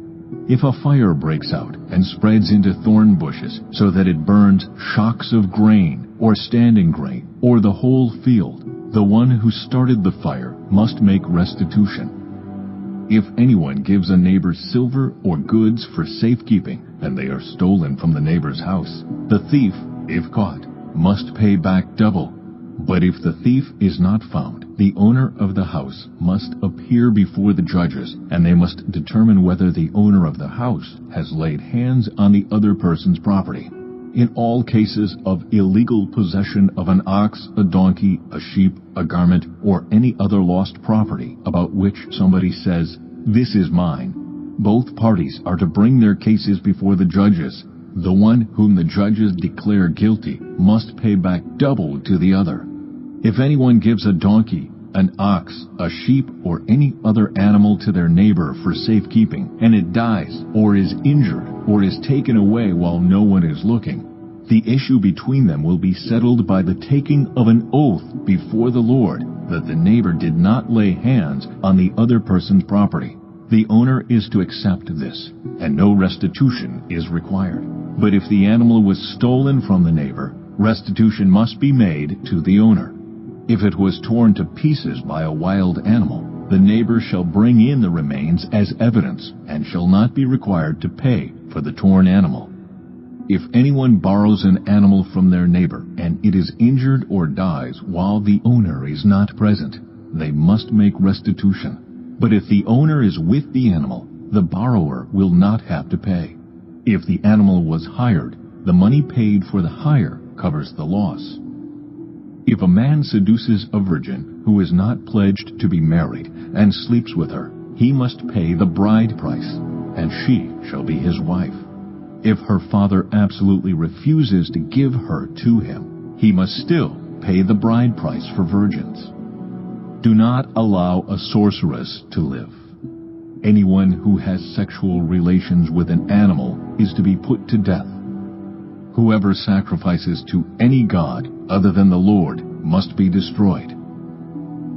If a fire breaks out and spreads into thorn bushes so that it burns shocks of grain or standing grain or the whole field, the one who started the fire must make restitution. If anyone gives a neighbor silver or goods for safekeeping, and they are stolen from the neighbor's house, the thief, if caught, must pay back double. But if the thief is not found, the owner of the house must appear before the judges, and they must determine whether the owner of the house has laid hands on the other person's property. In all cases of illegal possession of an ox, a donkey, a sheep, a garment, or any other lost property about which somebody says, "This is mine," both parties are to bring their cases before the judges. The one whom the judges declare guilty must pay back double to the other. If anyone gives a donkey, an ox, a sheep, or any other animal to their neighbor for safekeeping, and it dies, or is injured, or is taken away while no one is looking, the issue between them will be settled by the taking of an oath before the Lord that the neighbor did not lay hands on the other person's property. The owner is to accept this, and no restitution is required. But if the animal was stolen from the neighbor, restitution must be made to the owner. If it was torn to pieces by a wild animal, the neighbor shall bring in the remains as evidence and shall not be required to pay for the torn animal. If anyone borrows an animal from their neighbor and it is injured or dies while the owner is not present, they must make restitution. But if the owner is with the animal, the borrower will not have to pay. If the animal was hired, the money paid for the hire covers the loss. If a man seduces a virgin who is not pledged to be married and sleeps with her, he must pay the bride price, and she shall be his wife. If her father absolutely refuses to give her to him, he must still pay the bride price for virgins. Do not allow a sorceress to live. Anyone who has sexual relations with an animal is to be put to death. Whoever sacrifices to any god other than the Lord must be destroyed.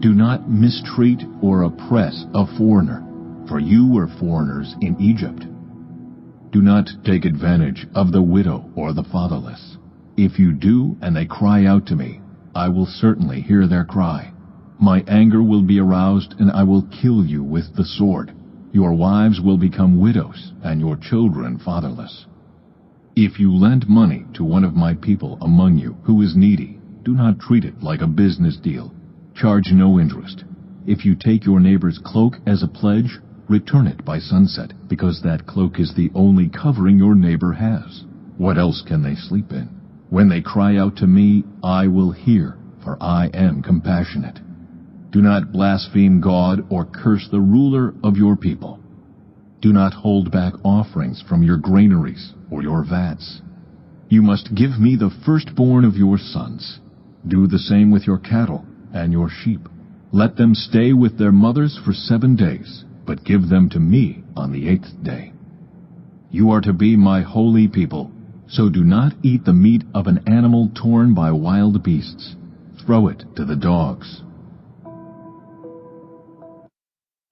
Do not mistreat or oppress a foreigner, for you were foreigners in Egypt. Do not take advantage of the widow or the fatherless. If you do and they cry out to me, I will certainly hear their cry. My anger will be aroused, and I will kill you with the sword. Your wives will become widows, and your children fatherless. If you lend money to one of my people among you who is needy, do not treat it like a business deal. Charge no interest. If you take your neighbor's cloak as a pledge, return it by sunset, because that cloak is the only covering your neighbor has. What else can they sleep in? When they cry out to me, I will hear, for I am compassionate. Do not blaspheme God or curse the ruler of your people. Do not hold back offerings from your granaries or your vats. You must give me the firstborn of your sons. Do the same with your cattle and your sheep. Let them stay with their mothers for 7 days, but give them to me on the 8th day. You are to be my holy people, so do not eat the meat of an animal torn by wild beasts. Throw it to the dogs.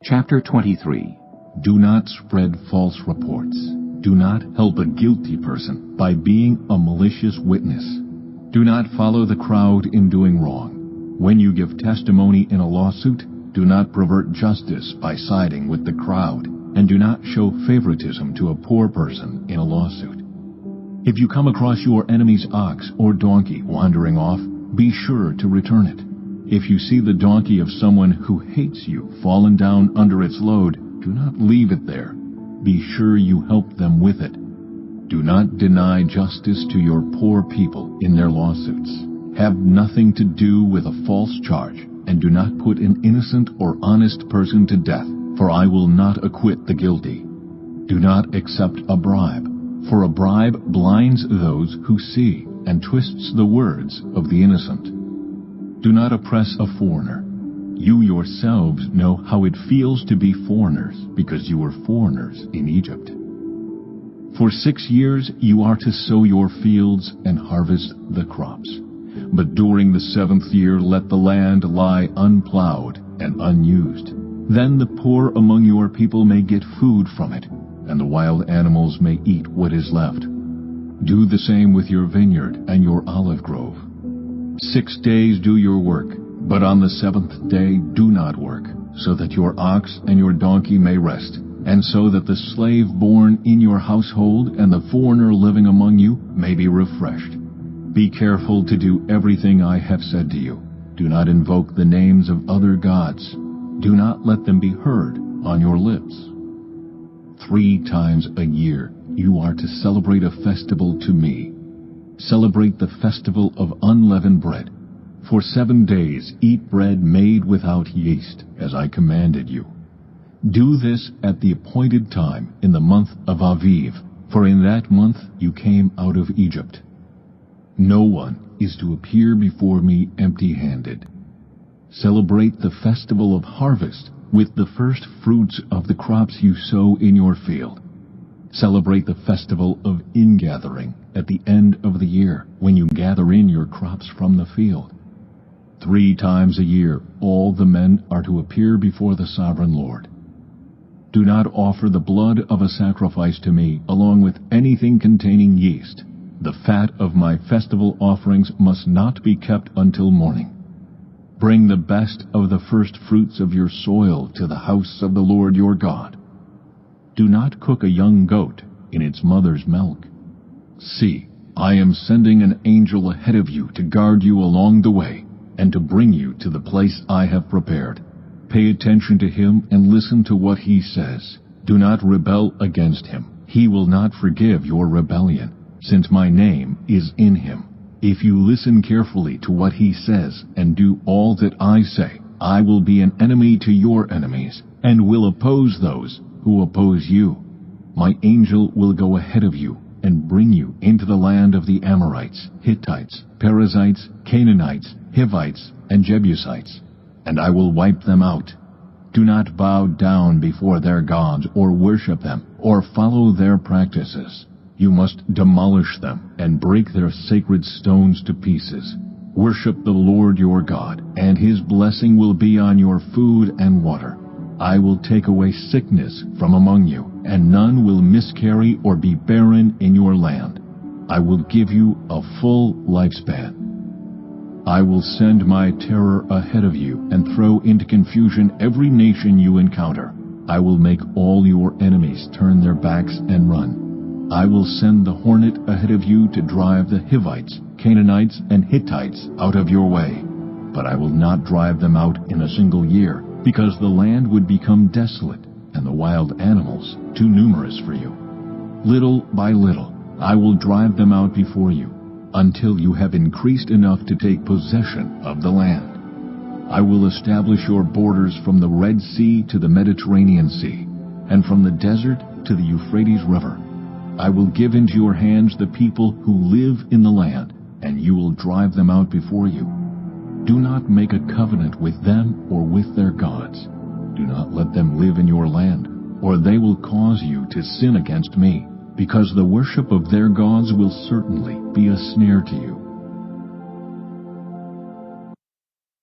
Chapter 23. Do not spread false reports. Do not help a guilty person by being a malicious witness. Do not follow the crowd in doing wrong. When you give testimony in a lawsuit, do not pervert justice by siding with the crowd, and do not show favoritism to a poor person in a lawsuit. If you come across your enemy's ox or donkey wandering off, be sure to return it. If you see the donkey of someone who hates you fallen down under its load, do not leave it there. Be sure you help them with it. Do not deny justice to your poor people in their lawsuits. Have nothing to do with a false charge, and do not put an innocent or honest person to death, for I will not acquit the guilty. Do not accept a bribe, for a bribe blinds those who see and twists the words of the innocent. Do not oppress a foreigner. You yourselves know how it feels to be foreigners, because you were foreigners in Egypt. For 6 years you are to sow your fields and harvest the crops. But during the 7th year let the land lie unplowed and unused. Then the poor among your people may get food from it, and the wild animals may eat what is left. Do the same with your vineyard and your olive grove. 6 days do your work, but on the 7th day do not work, so that your ox and your donkey may rest, and so that the slave born in your household and the foreigner living among you may be refreshed. Be careful to do everything I have said to you. Do not invoke the names of other gods. Do not let them be heard on your lips. 3 times a year you are to celebrate a festival to me. Celebrate the festival of unleavened bread. For 7 days eat bread made without yeast, as I commanded you. Do this at the appointed time in the month of Aviv, for in that month you came out of Egypt. No one is to appear before me empty-handed. Celebrate the festival of harvest with the first fruits of the crops you sow in your field. Celebrate the festival of ingathering at the end of the year, when you gather in your crops from the field. 3 times a year all the men are to appear before the sovereign Lord. Do not offer the blood of a sacrifice to me along with anything containing yeast. The fat of my festival offerings must not be kept until morning. Bring the best of the first fruits of your soil to the house of the Lord your God. Do not cook a young goat in its mother's milk. See, I am sending an angel ahead of you to guard you along the way, and to bring you to the place I have prepared. Pay attention to him and listen to what he says. Do not rebel against him. He will not forgive your rebellion, since my name is in him. If you listen carefully to what he says and do all that I say, I will be an enemy to your enemies, and will oppose those who oppose you. My angel will go ahead of you and bring you into the land of the Amorites, Hittites, Perizzites, Canaanites, Hivites, and Jebusites, and I will wipe them out. Do not bow down before their gods or worship them or follow their practices. You must demolish them and break their sacred stones to pieces. Worship the Lord your God, and his blessing will be on your food and water. I will take away sickness from among you, and none will miscarry or be barren in your land. I will give you a full lifespan. I will send my terror ahead of you and throw into confusion every nation you encounter. I will make all your enemies turn their backs and run. I will send the hornet ahead of you to drive the Hivites, Canaanites, and Hittites out of your way. But I will not drive them out in a single year, because the land would become desolate and the wild animals too numerous for you. Little by little, I will drive them out before you, until you have increased enough to take possession of the land. I will establish your borders from the Red Sea to the Mediterranean Sea, and from the desert to the Euphrates River. I will give into your hands the people who live in the land, and you will drive them out before you. Do not make a covenant with them or with their gods. Do not let them live in your land, or they will cause you to sin against me, because the worship of their gods will certainly be a snare to you.